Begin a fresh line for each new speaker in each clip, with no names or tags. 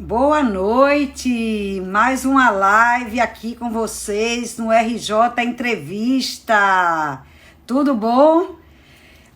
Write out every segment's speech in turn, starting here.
Boa noite! Mais uma live aqui com vocês no RJ Entrevista. Tudo bom?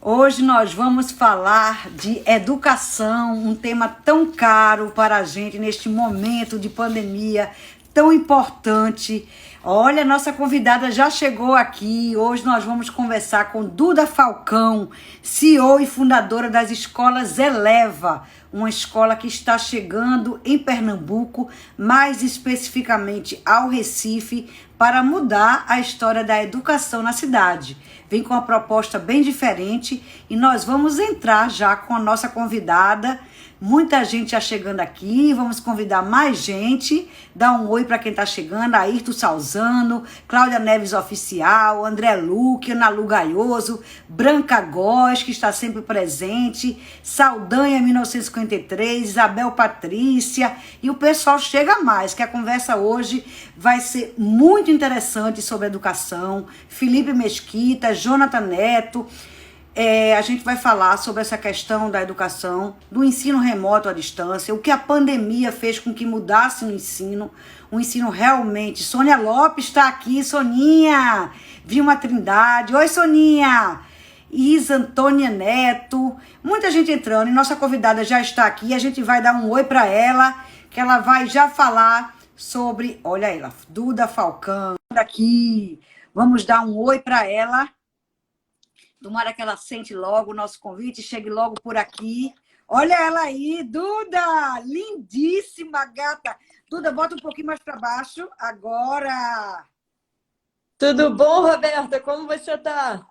Hoje nós vamos falar de educação, um tema tão caro para a gente neste momento de pandemia, tão importante. Olha, nossa convidada já chegou aqui. Hoje nós vamos conversar com Duda Falcão, CEO e fundadora das escolas Eleva, uma escola que está chegando em Pernambuco, mais especificamente ao Recife, para mudar a história da educação na cidade. Vem com uma proposta bem diferente e nós vamos entrar já com a nossa convidada. Muita gente já chegando aqui, vamos convidar mais gente. Dá um oi para quem está chegando: Ayrton Salzano, Cláudia Neves Oficial, André Luque, Ana Lu Gaioso, Branca Góes, que está sempre presente, Saldanha 1953, Isabel Patrícia, e o pessoal chega mais, que a conversa hoje vai ser muito interessante sobre educação. Felipe Mesquita, Jonathan Neto. A gente vai falar sobre essa questão da educação, do ensino remoto à distância, o que a pandemia fez com que mudasse no ensino, o ensino realmente. Sônia Lopes está aqui, Soninha, Vilma Trindade, oi Soninha, Isa Antônia Neto, muita gente entrando, e nossa convidada já está aqui, a gente vai dar um oi para ela, que ela vai já falar sobre, olha ela, Duda Falcão, aqui, vamos dar um oi para ela. Tomara que ela sente logo o nosso convite, chegue logo por aqui. Olha ela aí, Duda! Lindíssima, gata! Duda, bota um pouquinho mais para baixo. Agora!
Tudo bom, Roberta? Como você tá?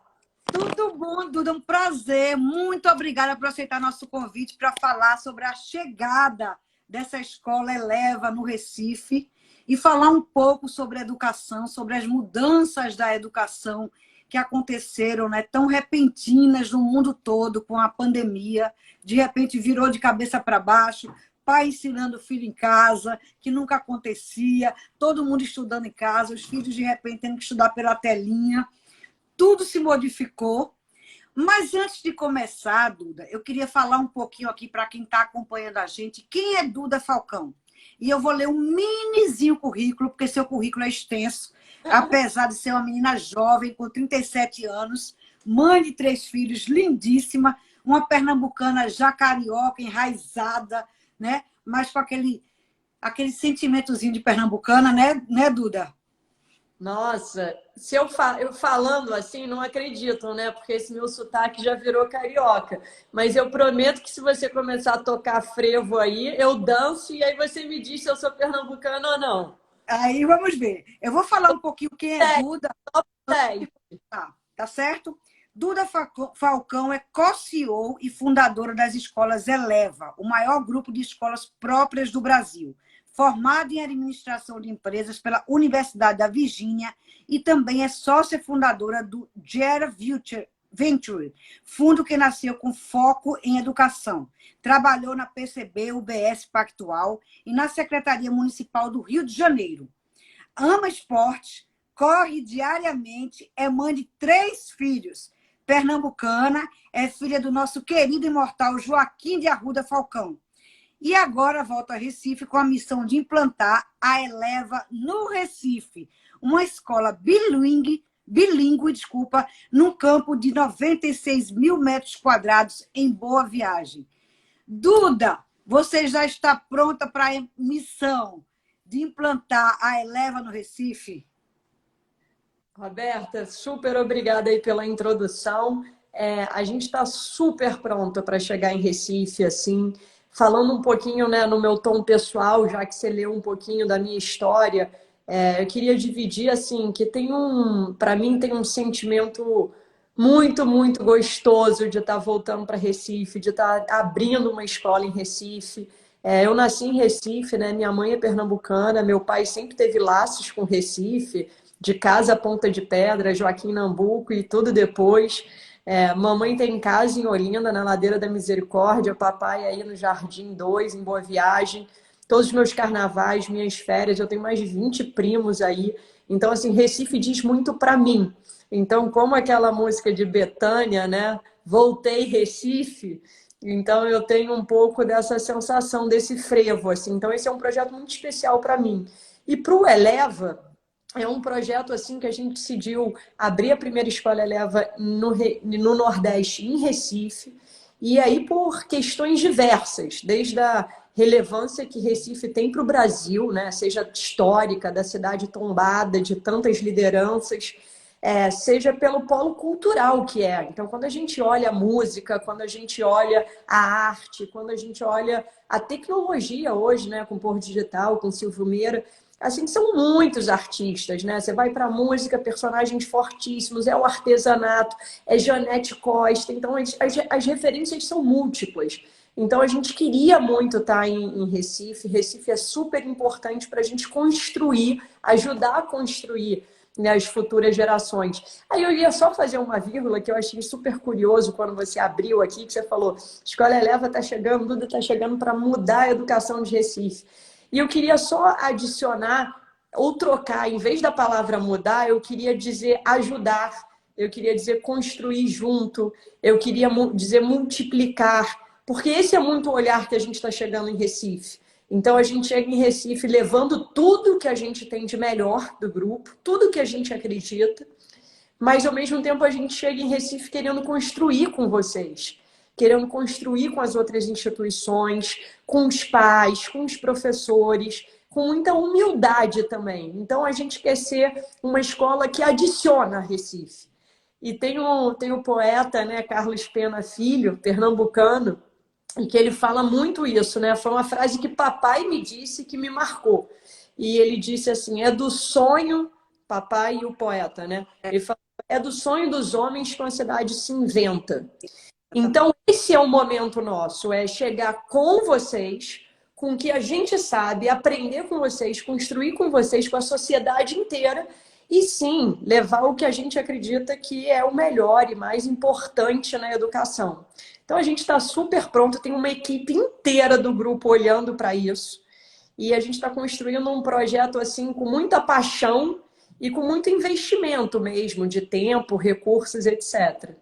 Tudo bom, Duda. Um prazer. Muito obrigada por aceitar nosso convite para falar sobre a chegada dessa escola Eleva no Recife e falar um pouco sobre educação, sobre as mudanças da educação que aconteceram, né, tão repentinas no mundo todo com a pandemia. De repente virou de cabeça para baixo, pai ensinando o filho em casa, que nunca acontecia, todo mundo estudando em casa, os filhos de repente tendo que estudar pela telinha. Tudo se modificou. Mas antes de começar, Duda, eu queria falar um pouquinho aqui para quem está acompanhando a gente. Quem é Duda Falcão? E eu vou ler um minizinho currículo, porque seu currículo é extenso. Apesar de ser uma menina jovem, com 37 anos, mãe de 3 filhos, lindíssima, uma pernambucana já carioca, enraizada, né? Mas com aquele sentimentozinho de pernambucana, né, Duda?
Nossa, se eu falando assim, não acreditam, né? Porque esse meu sotaque já virou carioca. Mas eu prometo que se você começar a tocar frevo aí, eu danço e aí você me diz se eu sou pernambucana ou não.
Aí vamos ver. Eu vou falar um pouquinho quem é Duda.
Sei.
Tá certo? Duda Falcão é co-CEO e fundadora das escolas Eleva, o maior grupo de escolas próprias do Brasil. Formada em administração de empresas pela Universidade da Virgínia e também é sócia fundadora do Gera Venture, fundo que nasceu com foco em educação. Trabalhou na PCB, UBS Pactual e na Secretaria Municipal do Rio de Janeiro. Ama esporte, corre diariamente, é mãe de 3 filhos. Pernambucana, é filha do nosso querido imortal Joaquim de Arruda Falcão. E agora volta a Recife com a missão de implantar a Eleva no Recife, uma escola bilíngue, num campo de 96 mil metros quadrados em Boa Viagem. Duda, você já está pronta para a missão de implantar a Eleva no Recife?
Roberta, super obrigada aí pela introdução. A gente está super pronta para chegar em Recife, assim. Falando um pouquinho, né, no meu tom pessoal, já que você leu um pouquinho da minha história, eu queria dividir assim que para mim tem um sentimento muito, muito gostoso de estar voltando para Recife, de estar abrindo uma escola em Recife. Eu nasci em Recife, né? Minha mãe é pernambucana, meu pai sempre teve laços com Recife, de casa a Ponta de Pedra, Joaquim Nambuco e tudo depois. Mamãe tem casa em Olinda, na Ladeira da Misericórdia, papai aí no Jardim 2, em Boa Viagem. Todos os meus carnavais, minhas férias, eu tenho mais de 20 primos aí. Então, assim, Recife diz muito para mim. Então, como aquela música de Bethânia, né? Voltei Recife, Então, eu tenho um pouco dessa sensação, desse frevo, assim. Então, esse é um projeto muito especial para mim. E para o Eleva, é um projeto assim que a gente decidiu abrir a primeira escola Eleva no Nordeste, em Recife, e aí por questões diversas, desde a relevância que Recife tem para o Brasil, né? Seja histórica, da cidade tombada, de tantas lideranças, seja pelo polo cultural que é. Então, quando a gente olha a música, quando a gente olha a arte, quando a gente olha a tecnologia hoje, né, com o Porto Digital, com Silvio Meira, assim, são muitos artistas, né? Você vai para a música, personagens fortíssimos, é o artesanato, é Janete Costa, então as referências são múltiplas. Então a gente queria muito estar em Recife. Recife é super importante para a gente construir, ajudar a construir, né, as futuras gerações. Aí eu ia só fazer uma vírgula que eu achei super curioso quando você abriu aqui, que você falou, Escola Eleva está chegando, Duda está chegando para mudar a educação de Recife. E eu queria só adicionar ou trocar, em vez da palavra mudar, eu queria dizer ajudar, eu queria dizer construir junto, eu queria dizer multiplicar, porque esse é muito o olhar que a gente está chegando em Recife. Então a gente chega em Recife levando tudo que a gente tem de melhor do grupo, tudo que a gente acredita, mas ao mesmo tempo a gente chega em Recife querendo construir com vocês, querendo construir com as outras instituições, com os pais, com os professores, com muita humildade também. Então a gente quer ser uma escola que adiciona a Recife. E tem o poeta, né, Carlos Pena Filho, pernambucano, e que ele fala muito isso, né? Foi uma frase que papai me disse que me marcou. E ele disse assim: é do sonho, papai e o poeta, né? Ele fala, é do sonho dos homens que a cidade se inventa. Então, esse é o momento nosso, é chegar com vocês, com o que a gente sabe, aprender com vocês, construir com vocês, com a sociedade inteira, e sim, levar o que a gente acredita que é o melhor e mais importante na educação. Então, a gente está super pronto, tem uma equipe inteira do grupo olhando para isso, e a gente está construindo um projeto assim com muita paixão e com muito investimento mesmo, de tempo, recursos, etc.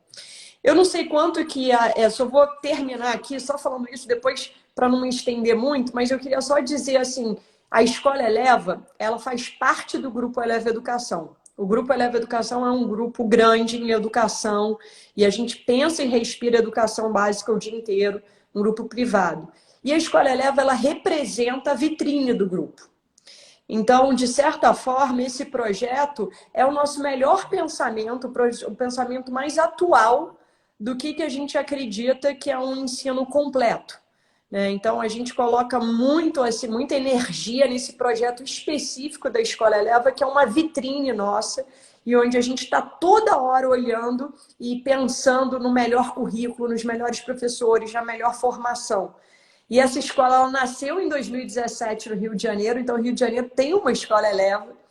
Eu não sei quanto que só vou terminar aqui só falando isso depois para não me estender muito, mas eu queria só dizer assim, a Escola Eleva, ela faz parte do Grupo Eleva Educação. O Grupo Eleva Educação é um grupo grande em educação e a gente pensa e respira educação básica o dia inteiro, um grupo privado. E a Escola Eleva, ela representa a vitrine do grupo. Então, de certa forma, esse projeto é o nosso melhor pensamento, o pensamento mais atual do que a gente acredita que é um ensino completo, né? Então, a gente coloca muito, assim, muita energia nesse projeto específico da Escola Eleva, que é uma vitrine nossa, e onde a gente está toda hora olhando e pensando no melhor currículo, nos melhores professores, na melhor formação. E essa escola ela nasceu em 2017 no Rio de Janeiro, então o Rio de Janeiro tem uma Escola Eleva.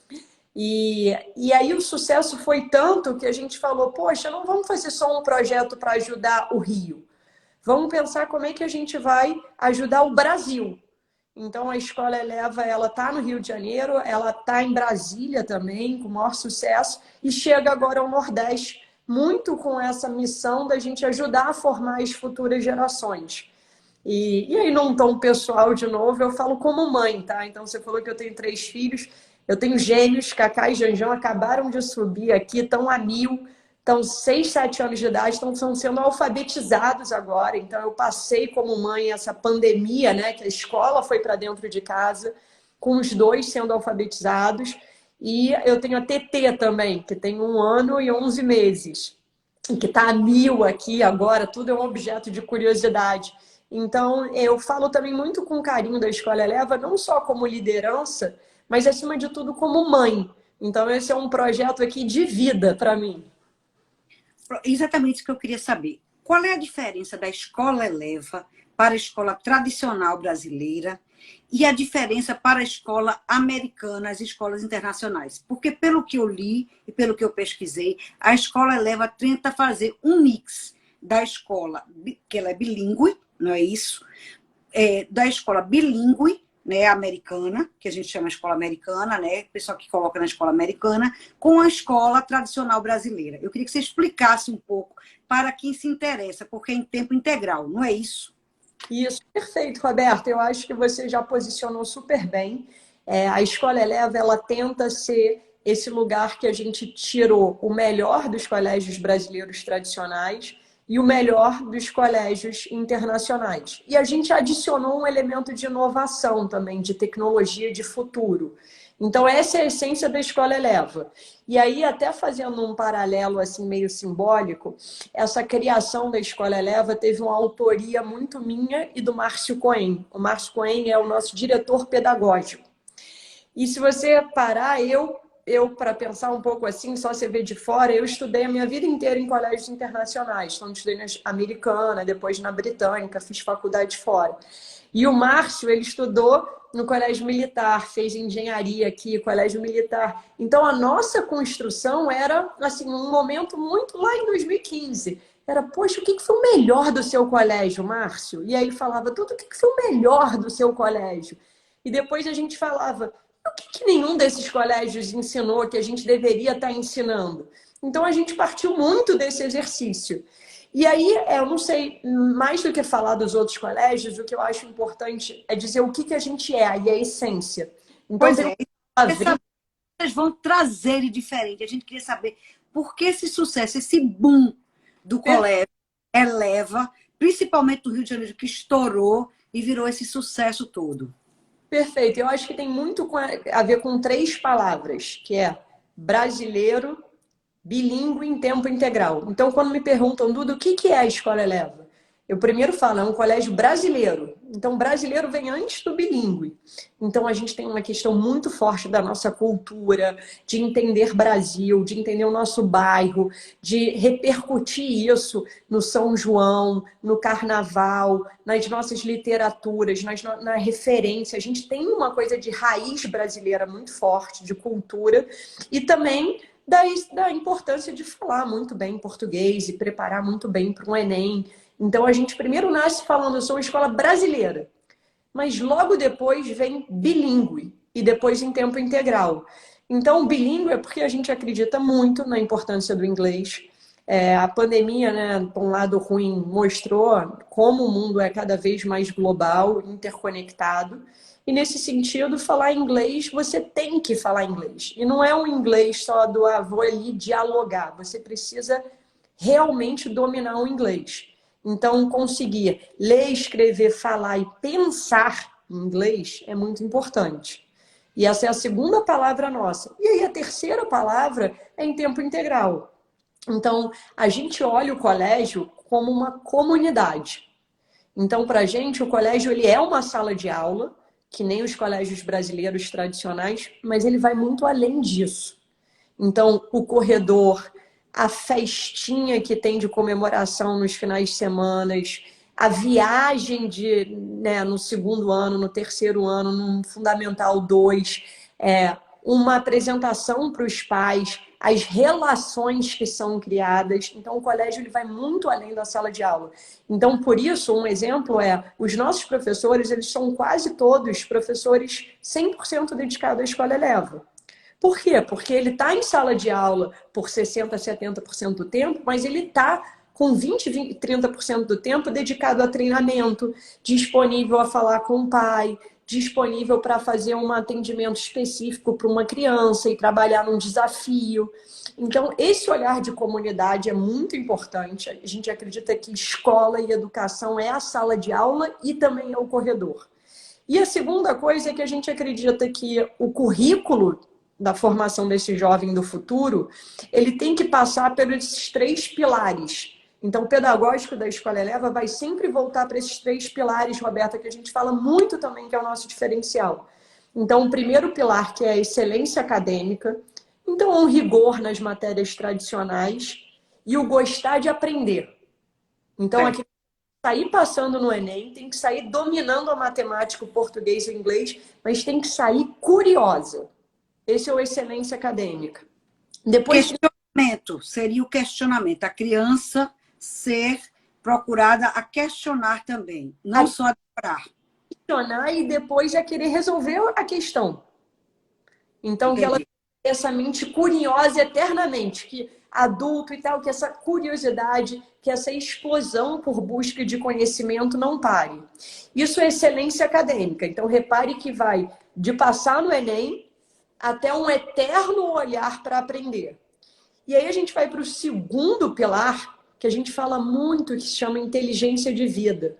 E aí o sucesso foi tanto que a gente falou, poxa, não vamos fazer só um projeto para ajudar o Rio. Vamos pensar como é que a gente vai ajudar o Brasil. Então a Escola Eleva, ela está no Rio de Janeiro, ela está em Brasília também, com o maior sucesso, e chega agora ao Nordeste, muito com essa missão da gente ajudar a formar as futuras gerações. E aí, num tom pessoal, de novo, eu falo como mãe, tá? Então, você falou que eu tenho 3 filhos, eu tenho gêmeos, Cacá e Janjão acabaram de subir aqui, estão a 1000, estão 6, 7 anos de idade, estão sendo alfabetizados agora. Então, eu passei como mãe essa pandemia, né? Que a escola foi para dentro de casa, com os 2 sendo alfabetizados. E eu tenho a TT também, que tem 1 ano e 11 meses, que está a 1000 aqui agora, tudo é um objeto de curiosidade. Então, eu falo também muito com carinho da Escola Eleva, não só como liderança, mas, acima de tudo, como mãe. Então, esse é um projeto aqui de vida para mim.
Exatamente isso que eu queria saber. Qual é a diferença da Escola Eleva para a escola tradicional brasileira e a diferença para a escola americana, as escolas internacionais? Porque, pelo que eu li e pelo que eu pesquisei, a Escola Eleva tenta fazer um mix da escola, que ela é bilíngue, não é isso? Da escola bilíngue né, americana, que a gente chama escola americana, né, o pessoal que coloca na escola americana, com a escola tradicional brasileira. Eu queria que você explicasse um pouco para quem se interessa, porque é em tempo integral, não é isso?
Isso, perfeito, Roberto. Eu acho que você já posicionou super bem. A Escola Eleva, ela tenta ser esse lugar que a gente tirou o melhor dos colégios brasileiros tradicionais e o melhor dos colégios internacionais. E a gente adicionou um elemento de inovação também, de tecnologia de futuro. Então, essa é a essência da Escola Eleva. E aí, até fazendo um paralelo assim meio simbólico, essa criação da Escola Eleva teve uma autoria muito minha e do Márcio Cohen. O Márcio Cohen é o nosso diretor pedagógico. E se você parar, eu para pensar um pouco assim, só você ver de fora, eu estudei a minha vida inteira em colégios internacionais. Então, estudei na americana, depois na britânica, fiz faculdade fora. E o Márcio, ele estudou no colégio militar, fez engenharia aqui, colégio militar. Então, a nossa construção era, assim, um momento muito lá em 2015. Era, poxa, o que foi o melhor do seu colégio, Márcio? E aí ele falava, tudo o que foi o melhor do seu colégio? E depois a gente falava, o que nenhum desses colégios ensinou que a gente deveria estar ensinando? Então, a gente partiu muito desse exercício. E aí, eu não sei, mais do que falar dos outros colégios, o que eu acho importante é dizer o que a gente é, e a essência. Então,
Pois
tem
é, vocês vão trazer de diferente. A gente queria saber por que esse sucesso, esse boom do colégio eleva, principalmente do Rio de Janeiro, que estourou e virou esse sucesso todo.
perfeito. Eu acho que tem muito a ver com três palavras, que é brasileiro, bilíngue em tempo integral. Então, quando me perguntam, Duda, o que é a Escola Eleva? Eu primeiro falo, é um colégio brasileiro. Então, brasileiro vem antes do bilíngue. Então, a gente tem uma questão muito forte da nossa cultura, de entender Brasil, de entender o nosso bairro, de repercutir isso no São João, no Carnaval, nas nossas literaturas, na referência. A gente tem uma coisa de raiz brasileira muito forte, de cultura, e também da importância de falar muito bem português e preparar muito bem para um Enem. Então, a gente primeiro nasce falando, eu sou uma escola brasileira, mas logo depois vem bilíngue e depois em tempo integral. Então, bilíngue é porque a gente acredita muito na importância do inglês. A pandemia, né, por um lado ruim, mostrou como o mundo é cada vez mais global, interconectado. E nesse sentido, falar inglês, você tem que falar inglês. E não é um inglês só do vou ali dialogar. Você precisa realmente dominar o inglês. Então, conseguir ler, escrever, falar e pensar em inglês é muito importante. E essa é a segunda palavra nossa. E aí a terceira palavra é em tempo integral. Então, a gente olha o colégio como uma comunidade. Então, para a gente, o colégio ele é uma sala de aula, que nem os colégios brasileiros tradicionais, mas ele vai muito além disso. Então, o corredor, a festinha que tem de comemoração nos finais de semana, a viagem né, no segundo ano, no terceiro ano, no Fundamental 2, uma apresentação para os pais, as relações que são criadas. Então, o colégio ele vai muito além da sala de aula. Então, por isso, um exemplo os nossos professores, eles são quase todos professores 100% dedicados à Escola Eleva. Por quê? Porque ele está em sala de aula por 60%, 70% do tempo, mas ele está com 20, 30% do tempo dedicado a treinamento, disponível a falar com o pai, disponível para fazer um atendimento específico para uma criança e trabalhar num desafio. Então, esse olhar de comunidade é muito importante. A gente acredita que escola e educação é a sala de aula e também é o corredor. E a segunda coisa é que a gente acredita que o currículo da formação desse jovem do futuro, ele tem que passar pelos três pilares. Então, o pedagógico da Escola Eleva vai sempre voltar para esses três pilares, Roberta, que a gente fala muito também que é o nosso diferencial. Então, o primeiro pilar, que é a excelência acadêmica, então, um rigor nas matérias tradicionais e o gostar de aprender. Então, aqui sair passando no Enem, tem que sair dominando a matemática, o português e o inglês, mas tem que sair curiosa. Esse é o excelência acadêmica. Depois,
questionamento, seria o questionamento. A criança ser procurada a questionar também, não só a decorar.
questionar e depois já querer resolver a questão. Então, que ela
Entendi.
tem essa mente curiosa eternamente, que adulto e tal, que essa curiosidade, que essa explosão por busca de conhecimento não pare. Isso é excelência acadêmica. Então, repare que vai de passar no Enem até um eterno olhar para aprender. E aí a gente vai para o segundo pilar, que a gente fala muito, que se chama inteligência de vida.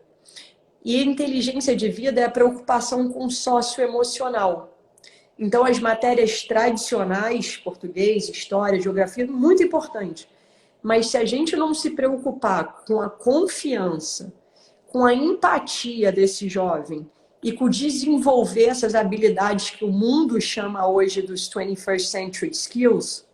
E inteligência de vida é a preocupação com o socioemocional. Então, as matérias tradicionais, português, história, geografia, muito importante. Mas se a gente não se preocupar com a confiança, com a empatia desse jovem e com desenvolver essas habilidades que o mundo chama hoje dos 21st Century Skills,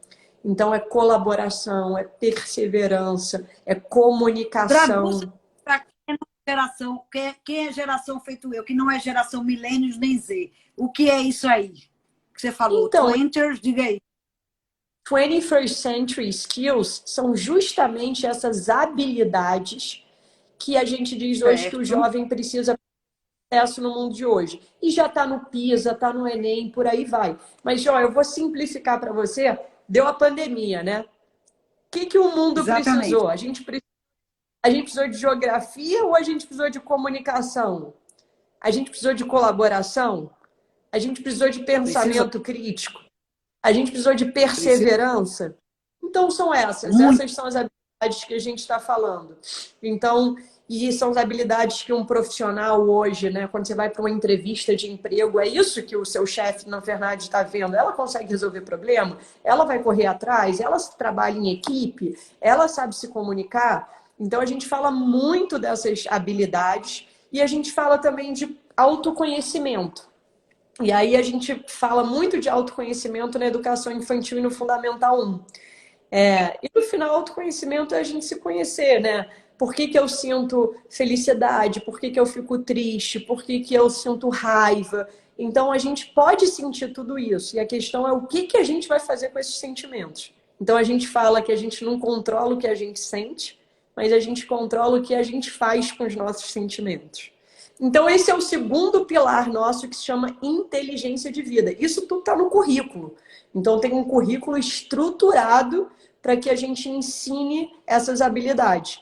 então é colaboração, é perseverança, é comunicação.
Traduz para quem é geração, quem é geração feito eu, que não é geração milênios nem Z. O que é isso aí que você falou?
Então,
Twinters, diga aí.
21st Century Skills são justamente essas habilidades que a gente diz hoje que o
Certo.
jovem precisa ter acesso no mundo de hoje. E já está no PISA, está no Enem, por aí vai. Mas, ó, eu vou simplificar para você. Deu a pandemia, né? O que o mundo
Exatamente.
precisou? A gente precisou de geografia ou a gente precisou de comunicação? A gente precisou de colaboração? A gente precisou de pensamento crítico? A gente precisou de perseverança? Então, são essas.
Muito.
Essas são as habilidades que a gente está falando. Então, e são as habilidades que um profissional hoje, né, quando você vai para uma entrevista de emprego, é isso que o seu chefe, na verdade, está vendo. Ela consegue resolver problema, ela vai correr atrás, ela trabalha em equipe, ela sabe se comunicar. Então, a gente fala muito dessas habilidades e a gente fala também de autoconhecimento. E aí a gente fala muito de autoconhecimento na educação infantil e no Fundamental 1. E no final, autoconhecimento é a gente se conhecer, né? Por que eu sinto felicidade? Por que eu fico triste? Por que eu sinto raiva? Então, a gente pode sentir tudo isso. E a questão é o que a gente vai fazer com esses sentimentos. Então, a gente fala que a gente não controla o que a gente sente, mas a gente controla o que a gente faz com os nossos sentimentos. Então, esse é o segundo pilar nosso que se chama inteligência de vida. Isso tudo está no currículo. Então, tem um currículo estruturado para que a gente ensine essas habilidades.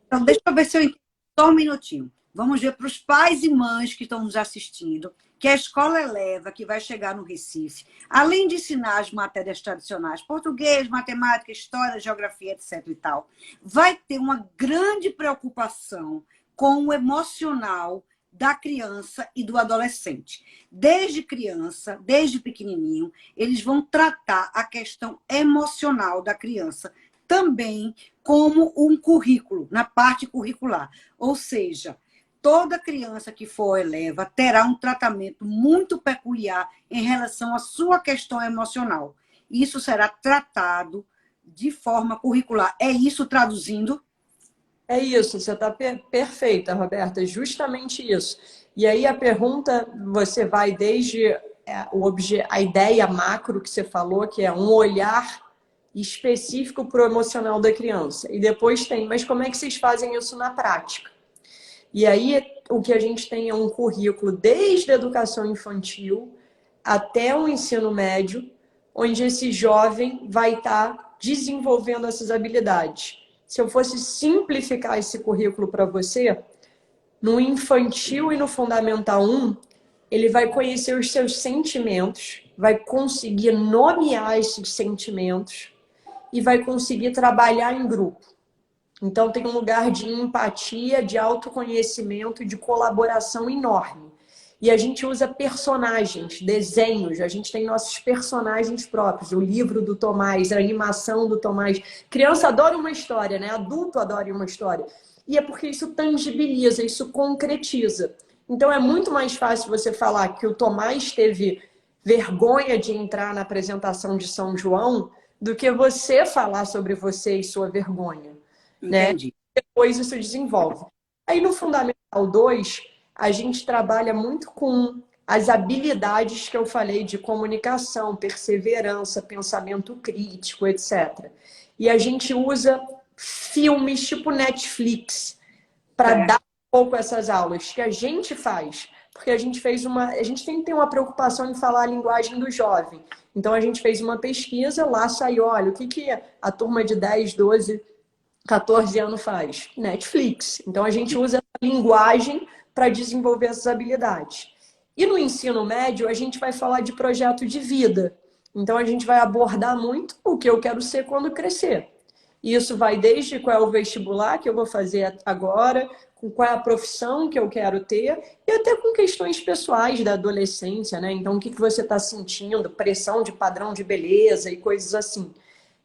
Então, deixa eu ver se eu entendo. Só um minutinho. Vamos ver para os pais e mães que estão nos assistindo, que a Escola Eleva, que vai chegar no Recife, além de ensinar as matérias tradicionais, português, matemática, história, geografia, etc. e tal, vai ter uma grande preocupação com o emocional da criança e do adolescente. Desde criança, desde pequenininho, eles vão tratar a questão emocional da criança também como um currículo, na parte curricular. Ou seja, toda criança que for Eleva terá um tratamento muito peculiar em relação à sua questão emocional. Isso será tratado de forma curricular. É isso traduzindo?
É isso, você está perfeita, Roberta, é justamente isso. E aí a pergunta, você vai desde a ideia macro que você falou, que é um olhar específico para o emocional da criança. E depois tem, mas como é que vocês fazem isso na prática? E aí o que a gente tem é um currículo desde a educação infantil até o ensino médio, onde esse jovem vai estar desenvolvendo essas habilidades. Se eu fosse simplificar esse currículo para você, no infantil e no Fundamental 1, ele vai conhecer os seus sentimentos, vai conseguir nomear esses sentimentos e vai conseguir trabalhar em grupo. Então, tem um lugar de empatia, de autoconhecimento e de colaboração enorme. E a gente usa personagens, desenhos, a gente tem nossos personagens próprios, o livro do Tomás, a animação do Tomás. Criança adora uma história, né? Adulto adora uma história. E é porque isso tangibiliza, isso concretiza. Então é muito mais fácil você falar que o Tomás teve vergonha de entrar na apresentação de São João do que você falar sobre você e sua vergonha.
Entendi.
Né? Depois isso desenvolve. Aí no Fundamental 2, a gente trabalha muito com as habilidades que eu falei de comunicação, perseverança, pensamento crítico, etc. E a gente usa filmes tipo Netflix para dar um pouco essas aulas que a gente faz. porque a gente tem que ter uma preocupação em falar a linguagem do jovem. Então a gente fez uma pesquisa, lá saiu, olha, o que a turma de 10, 12, 14 anos faz? Netflix. Então a gente usa essa linguagem para desenvolver essas habilidades. E no ensino médio, a gente vai falar de projeto de vida. Então a gente vai abordar muito o que eu quero ser quando crescer. E isso vai desde qual é o vestibular que eu vou fazer agora, com qual é a profissão que eu quero ter, e até com questões pessoais da adolescência, né? Então, o que você está sentindo, pressão de padrão de beleza e coisas assim.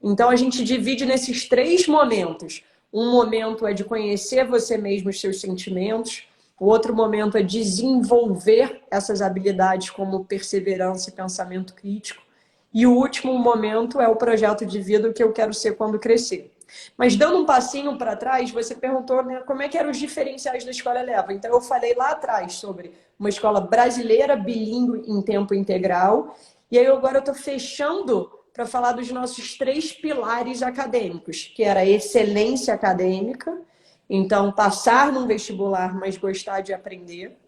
Então, a gente divide nesses 3 momentos. Um momento é de conhecer você mesmo, os seus sentimentos. O outro momento é desenvolver essas habilidades como perseverança e pensamento crítico. E o último momento é o projeto de vida, o que eu quero ser quando crescer. Mas dando um passinho para trás, você perguntou, né, como é que eram os diferenciais da Escola Eleva. Então eu falei lá atrás sobre uma escola brasileira bilíngue em tempo integral. E aí agora eu estou fechando para falar dos nossos 3 pilares acadêmicos, que era a excelência acadêmica, então passar num vestibular, mas gostar de aprender.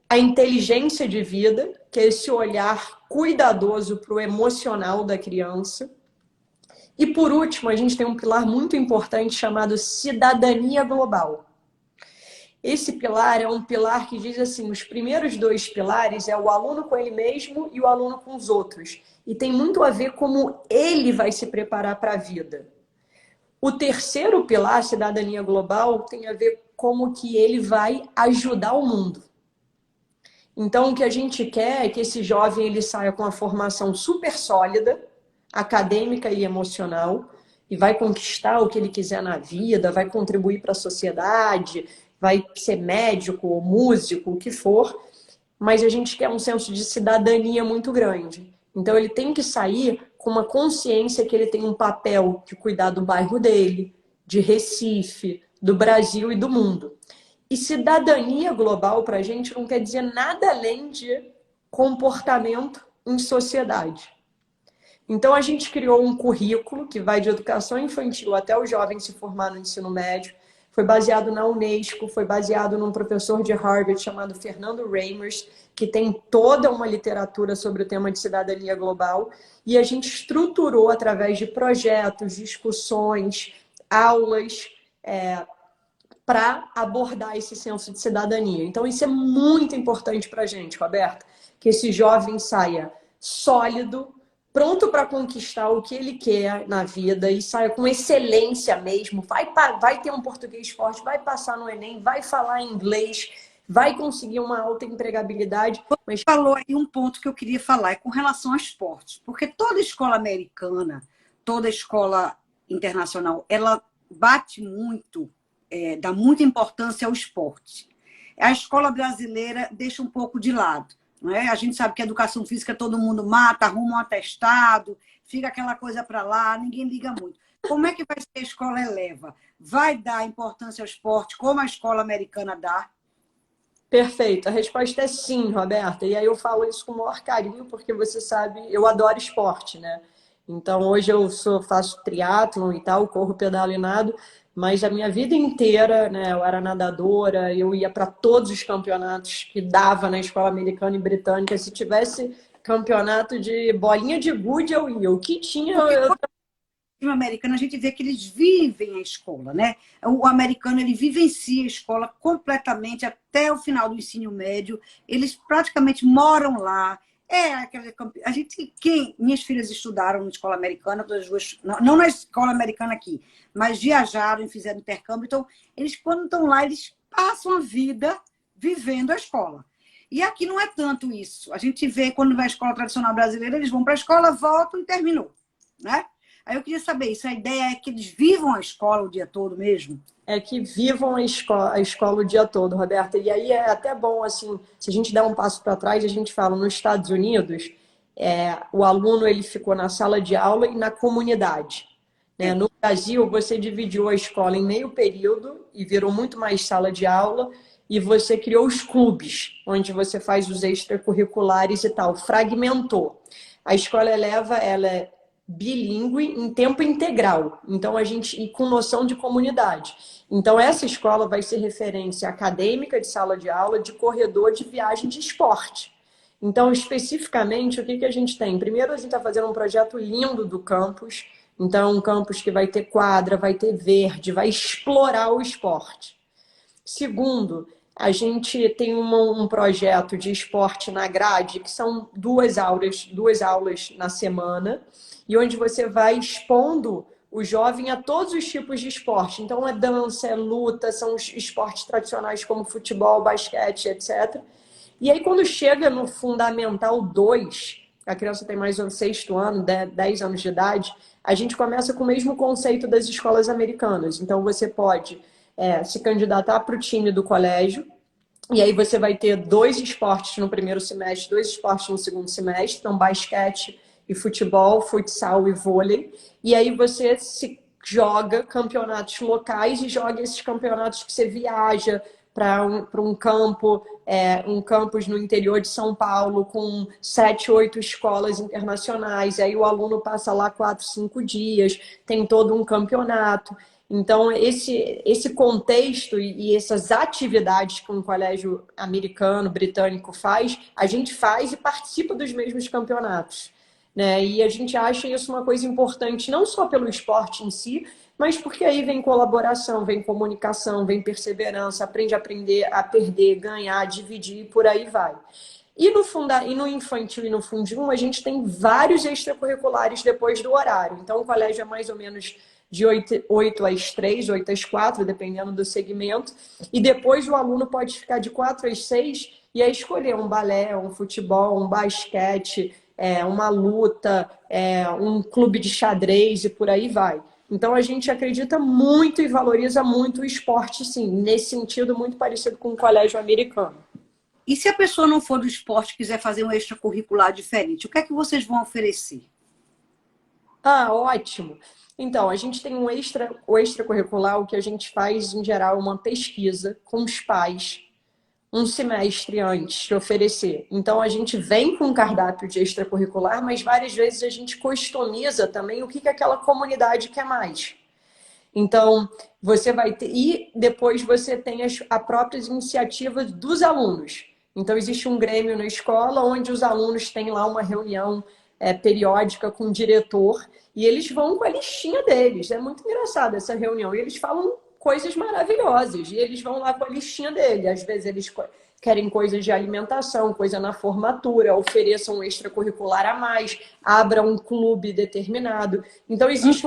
A inteligência de vida, que é esse olhar cuidadoso para o emocional da criança. E por último, a gente tem um pilar muito importante chamado cidadania global. Esse pilar é um pilar que diz assim, os primeiros 2 pilares é o aluno com ele mesmo e o aluno com os outros. E tem muito a ver como ele vai se preparar para a vida. O terceiro pilar, cidadania global, tem a ver como que ele vai ajudar o mundo. Então, o que a gente quer é que esse jovem ele saia com uma formação super sólida, acadêmica e emocional, e vai conquistar o que ele quiser na vida, vai contribuir para a sociedade, vai ser médico, músico, o que for, mas a gente quer um senso de cidadania muito grande. Então, ele tem que sair com uma consciência que ele tem um papel de cuidar do bairro dele, de Recife, do Brasil e do mundo. E cidadania global para a gente não quer dizer nada além de comportamento em sociedade. Então, a gente criou um currículo que vai de educação infantil até o jovem se formar no ensino médio. Foi baseado na Unesco, foi baseado num professor de Harvard chamado Fernando Reimers, que tem toda uma literatura sobre o tema de cidadania global. E a gente estruturou através de projetos, discussões, aulas, para abordar esse senso de cidadania. Então, isso é muito importante para a gente, Roberta, que esse jovem saia sólido, pronto para conquistar o que ele quer na vida e saia com excelência mesmo, vai ter um português forte, vai passar no Enem, vai falar inglês, vai conseguir uma alta empregabilidade.
Mas falou aí um ponto que eu queria falar, é com relação ao esporte, porque toda escola americana, toda escola internacional, ela bate muito, dá muita importância ao esporte. A escola brasileira deixa um pouco de lado. Não é? A gente sabe que a educação física todo mundo mata, arruma um atestado, fica aquela coisa para lá, ninguém liga muito. Como é que vai ser a escola Eleva? Vai dar importância ao esporte como a escola americana dá?
Perfeito. A resposta é sim, Roberta. E aí eu falo isso com o maior carinho, porque você sabe, eu adoro esporte, né? Então hoje eu faço triatlon e tal, corro, pedalo e nado, mas a minha vida inteira, né, eu era nadadora, eu ia para todos os campeonatos que dava na escola americana e britânica. Se tivesse campeonato de bolinha de gude, eu ia. O que tinha,
O americano, a gente vê que eles vivem a escola, né? O americano, ele vivencia a escola completamente até o final do ensino médio. Eles praticamente moram lá. A gente, minhas filhas estudaram na escola americana, todas as duas, não na escola americana aqui, mas viajaram e fizeram intercâmbio. Então, eles, quando estão lá, eles passam a vida vivendo a escola. E aqui não é tanto isso. A gente vê, quando vai à escola tradicional brasileira, eles vão para a escola, voltam e terminou, né? Aí eu queria saber isso. A ideia é que eles vivam a escola o dia todo mesmo?
É que vivam a escola o dia todo, Roberta. E aí é até bom, assim, se a gente der um passo para trás, a gente fala, nos Estados Unidos, o aluno ele ficou na sala de aula e na comunidade. Né? No Brasil, você dividiu a escola em meio período e virou muito mais sala de aula, e você criou os clubes, onde você faz os extracurriculares e tal, fragmentou. A escola Eleva, ela é bilíngue em tempo integral. Então, e com noção de comunidade. Então, essa escola vai ser referência acadêmica de sala de aula, de corredor, de viagem de esporte. Então, especificamente, o que que a gente tem? Primeiro, a gente está fazendo um projeto lindo do campus. Então, um campus que vai ter quadra, vai ter verde, vai explorar o esporte. Segundo, a gente tem um projeto de esporte na grade, que são duas aulas na semana, e onde você vai expondo o jovem a todos os tipos de esporte. Então, é dança, é luta, são os esportes tradicionais como futebol, basquete, etc. E aí, quando chega no Fundamental 2, a criança tem mais ou menos sexto ano, 10 anos de idade, a gente começa com o mesmo conceito das escolas americanas. Então, você pode se candidatar para o time do colégio, e aí você vai ter 2 esportes no primeiro semestre, 2 esportes no segundo semestre, então basquete e futebol, futsal e vôlei. E aí você se joga campeonatos locais e joga esses campeonatos que você viaja para um campo, um campus no interior de São Paulo com 7, 8 escolas internacionais. Aí o aluno passa lá 4, 5 dias, tem todo um campeonato. Então, esse contexto e essas atividades que um colégio americano, britânico faz, a gente faz e participa dos mesmos campeonatos, né? E a gente acha isso uma coisa importante, não só pelo esporte em si, mas porque aí vem colaboração, vem comunicação, vem perseverança, aprende a aprender, a perder, ganhar, dividir e por aí vai. E no infantil e no Fundi 1, a gente tem vários extracurriculares depois do horário. Então, o colégio é mais ou menos de 8 às 3, 8 às 4, dependendo do segmento. E depois o aluno pode ficar de 4 às 6 e aí escolher um balé, um futebol, um basquete, uma luta, um clube de xadrez e por aí vai. Então, a gente acredita muito e valoriza muito o esporte, sim, nesse sentido muito parecido com o colégio americano.
E se a pessoa não for do esporte e quiser fazer um extracurricular diferente, o que é que vocês vão oferecer?
Ah, ótimo. Então, a gente tem o extracurricular, o que a gente faz, em geral, é uma pesquisa com os pais, um semestre antes de oferecer. Então, a gente vem com um cardápio de extracurricular, mas várias vezes a gente customiza também o que aquela comunidade quer mais. Então, você vai ter... E depois você tem as próprias iniciativas dos alunos. Então, existe um grêmio na escola onde os alunos têm lá uma reunião periódica com o diretor e eles vão com a listinha deles. É muito engraçado essa reunião. E eles falam coisas maravilhosas e eles vão lá com a listinha dele. Às vezes eles querem coisas de alimentação, coisa na formatura, ofereçam um extracurricular a mais, abra um clube determinado. Então, existe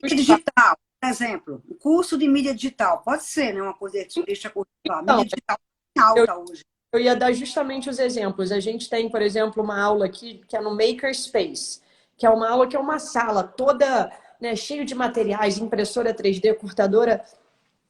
Mídia digital, por exemplo, o curso de mídia digital, pode ser, né? Uma coisa extracurricular. Mídia digital é alta hoje.
Eu ia dar justamente os exemplos. A gente tem, por exemplo, uma aula aqui que é no Makerspace, que é uma aula que é uma sala toda, né, cheia de materiais, impressora 3D,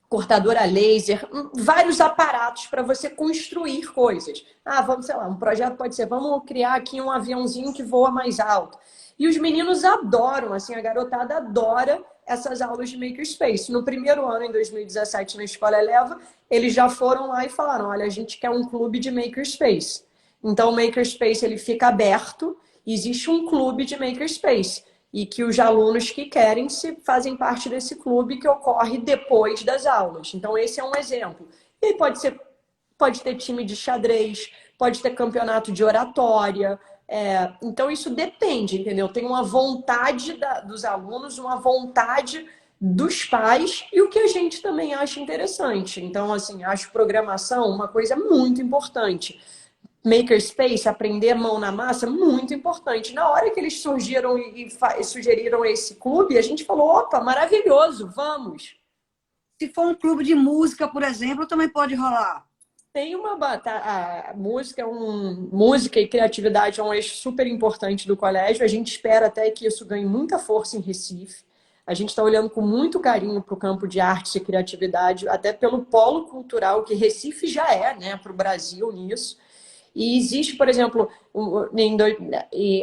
cortadora laser, vários aparatos para você construir coisas. Vamos, sei lá, um projeto pode ser, vamos criar aqui um aviãozinho que voa mais alto. E os meninos adoram, assim, a garotada adora essas aulas de Makerspace. No primeiro ano, em 2017, na Escola Eleva, eles já foram lá e falaram, olha, a gente quer um clube de Makerspace. Então, o Makerspace ele fica aberto, existe um clube de Makerspace. E que os alunos que querem fazem parte desse clube que ocorre depois das aulas. Então, esse é um exemplo. E aí pode ter time de xadrez, pode ter campeonato de oratória. Então, isso depende, entendeu? Tem uma vontade dos alunos, uma vontade dos pais e o que a gente também acha interessante. Então, assim, acho programação uma coisa muito importante. Makerspace, aprender mão na massa, muito importante. Na hora que eles surgiram e sugeriram esse clube, a gente falou, opa, maravilhoso, vamos.
Se for um clube de música, por exemplo, também pode rolar.
Tem a música, música e criatividade é um eixo super importante do colégio. A gente espera até que isso ganhe muita força em Recife. A gente está olhando com muito carinho para o campo de arte e criatividade, até pelo polo cultural que Recife já é, né, para o Brasil nisso. E existe, por exemplo,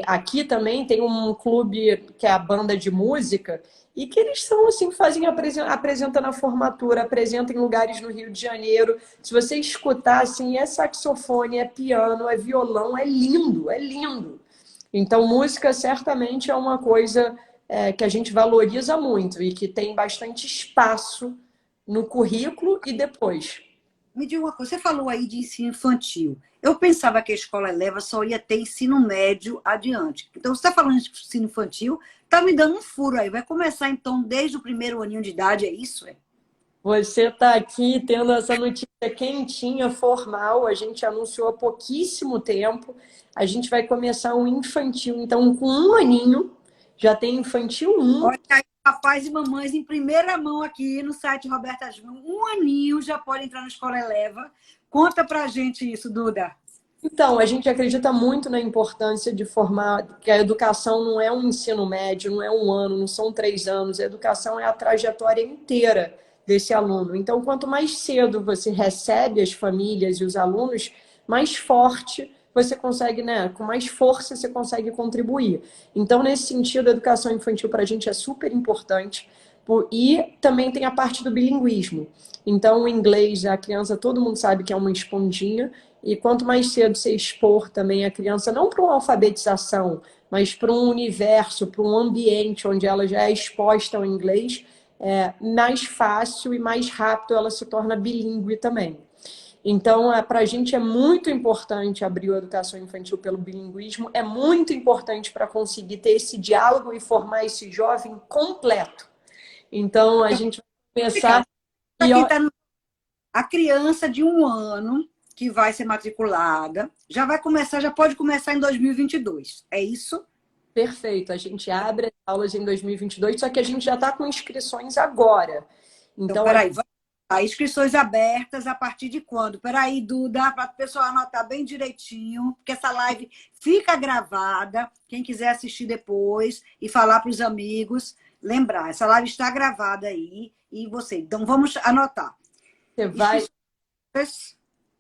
aqui também tem um clube que é a banda de música e que eles são assim, apresentam na formatura, apresentam em lugares no Rio de Janeiro. Se você escutar, assim, é saxofone, é piano, é violão, é lindo, é lindo. Então, música certamente é uma coisa que a gente valoriza muito e que tem bastante espaço no currículo e depois.
Me diga uma coisa, você falou aí de ensino infantil. Eu pensava que a escola Eleva só ia ter ensino médio adiante. Então, você está falando de ensino infantil, está me dando um furo aí. Vai começar, então, desde o primeiro aninho de idade, é isso? É?
Você está aqui tendo essa notícia quentinha, formal, a gente anunciou há pouquíssimo tempo. A gente vai começar um infantil, então com um aninho, já tem infantil um.
Olha aí, papais e mamães em primeira mão aqui no site Roberta Júnior. Um aninho já pode entrar na escola Eleva. Conta pra gente isso, Duda.
Então, a gente acredita muito na importância de formar, que a educação não é um ensino médio, não é um ano, não são 3 anos, a educação é a trajetória inteira desse aluno. Então, quanto mais cedo você recebe as famílias e os alunos, mais forte você consegue, né? Com mais força você consegue contribuir. Então, nesse sentido, a educação infantil para a gente é super importante. E também tem a parte do bilinguismo. Então, o inglês, a criança, todo mundo sabe que é uma esponjinha, e quanto mais cedo você expor também a criança, não para uma alfabetização, mas para um universo, para um ambiente onde ela já é exposta ao inglês, mais fácil e mais rápido ela se torna bilíngue também. Então, para a gente é muito importante abrir a educação infantil pelo bilinguismo, é muito importante para conseguir ter esse diálogo e formar esse jovem completo. Então, a gente vai começar... E,
Aqui está a criança de 1 ano que vai ser matriculada, já vai começar, já pode começar em 2022. É isso?
perfeito, a gente abre as aulas em 2022, só que a gente já está com inscrições agora.
Então,
Então,
peraí, inscrições abertas a partir de quando? Peraí, Duda, para o pessoal anotar bem direitinho, porque essa live fica gravada. Quem quiser assistir depois e falar para os amigos, lembrar, essa live está gravada aí. E você, então vamos anotar.
você vai...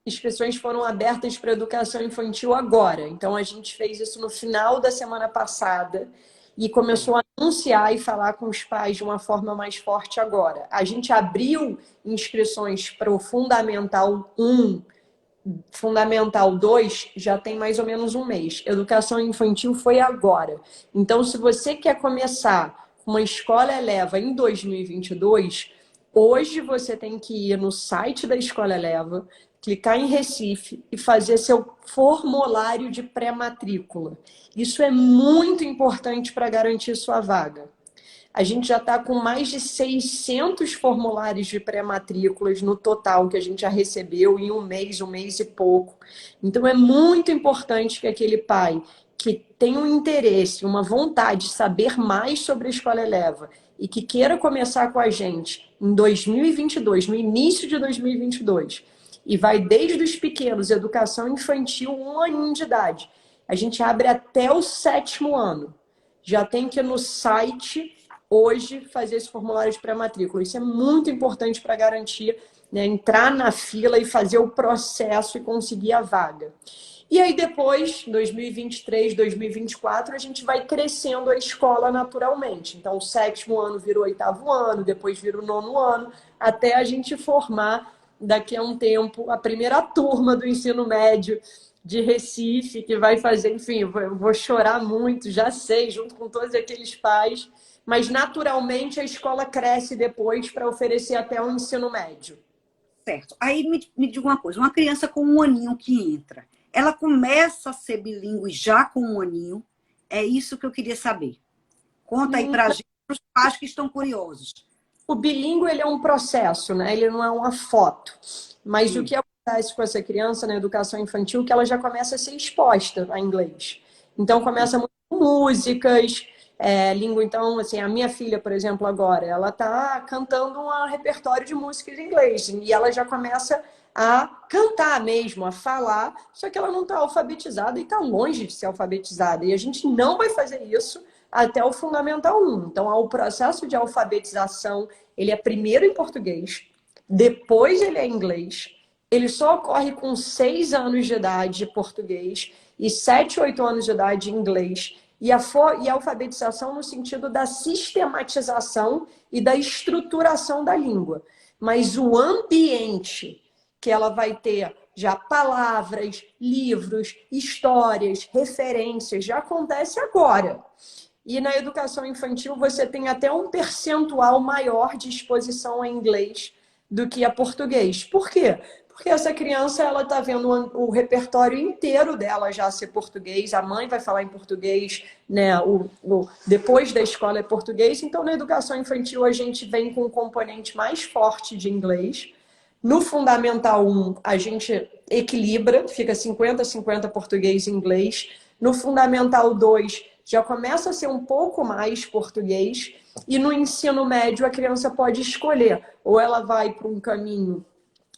Inscrições foram abertas para educação infantil agora. Então, a gente fez isso no final da semana passada e começou a anunciar e falar com os pais de uma forma mais forte agora. A gente abriu inscrições para o Fundamental 1, Fundamental 2, já tem mais ou menos um mês. Educação infantil foi agora. Então, se você quer começar uma escola Eleva em 2022, hoje você tem que ir no site da Escola Eleva, clicar em Recife e fazer seu formulário de pré-matrícula. Isso é muito importante para garantir sua vaga. A gente já está com mais de 600 formulários de pré-matrículas no total que a gente já recebeu em um mês e pouco. Então é muito importante que aquele pai que tem um interesse, uma vontade de saber mais sobre a Escola Eleva e que queira começar com a gente em 2022, no início de 2022, e vai desde os pequenos, educação infantil, 1 aninho de idade. A gente abre até o 7º ano. Já tem que ir no site hoje fazer esse formulário de pré-matrícula. Isso é muito importante para garantir, né, entrar na fila e fazer o processo e conseguir a vaga. E aí depois, 2023, 2024, a gente vai crescendo a escola naturalmente. Então, o 7º ano vira o 8º ano, depois vira o 9º ano, até a gente formar, daqui a um tempo, a primeira turma do ensino médio de Recife, que vai fazer, enfim, eu vou chorar muito, já sei, junto com todos aqueles pais, mas naturalmente a escola cresce depois para oferecer até o ensino médio.
Certo. Aí me diga uma coisa, uma criança com 1 aninho que entra, ela começa a ser bilíngue já com 1 aninho? É isso que eu queria saber. Conta aí para a gente, para os pais que estão curiosos.
O bilíngue, ele é um processo, né? Ele não é uma foto. Mas o que acontece com essa criança na educação infantil é que ela já começa a ser exposta a inglês. Então, começa muito com músicas, língua. Então, assim, a minha filha, por exemplo, agora, ela está cantando um repertório de músicas em inglês. E ela já começa a cantar mesmo, a falar, só que ela não está alfabetizada e está longe de ser alfabetizada. E a gente não vai fazer isso até o Fundamental 1. Então, o processo de alfabetização, ele é primeiro em português, depois ele é em inglês, ele só ocorre com 6 anos de idade de português e 7, 8 anos de idade em inglês. E a alfabetização no sentido da sistematização e da estruturação da língua. Mas o ambiente que ela vai ter já palavras, livros, histórias, referências, já acontece agora. E na educação infantil você tem até um percentual maior de exposição a inglês do que a português. Por quê? Porque essa criança ela está vendo o repertório inteiro dela já ser português, a mãe vai falar em português, né? Depois da escola é português, então na educação infantil a gente vem com um componente mais forte de inglês. No Fundamental 1, a gente equilibra, fica 50-50 português e inglês. No Fundamental 2, já começa a ser um pouco mais português. E no ensino médio, a criança pode escolher. Ou ela vai para um caminho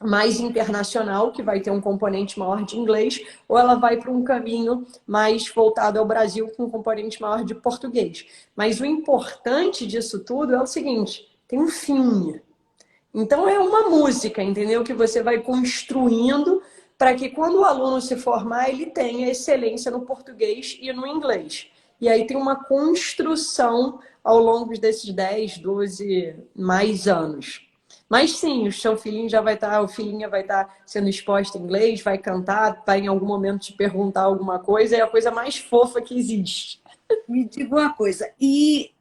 mais internacional, que vai ter um componente maior de inglês, ou ela vai para um caminho mais voltado ao Brasil, com um componente maior de português. Mas o importante disso tudo é o seguinte, tem um fim. Então é uma música, entendeu? Que você vai construindo para que quando o aluno se formar, ele tenha excelência no português e no inglês. E aí tem uma construção ao longo desses 10, 12 mais anos. Mas sim, o seu filhinho já vai estar, o filhinha vai estar sendo exposto em inglês, vai cantar, vai em algum momento te perguntar alguma coisa, é a coisa mais fofa que existe.
Me diga uma coisa, e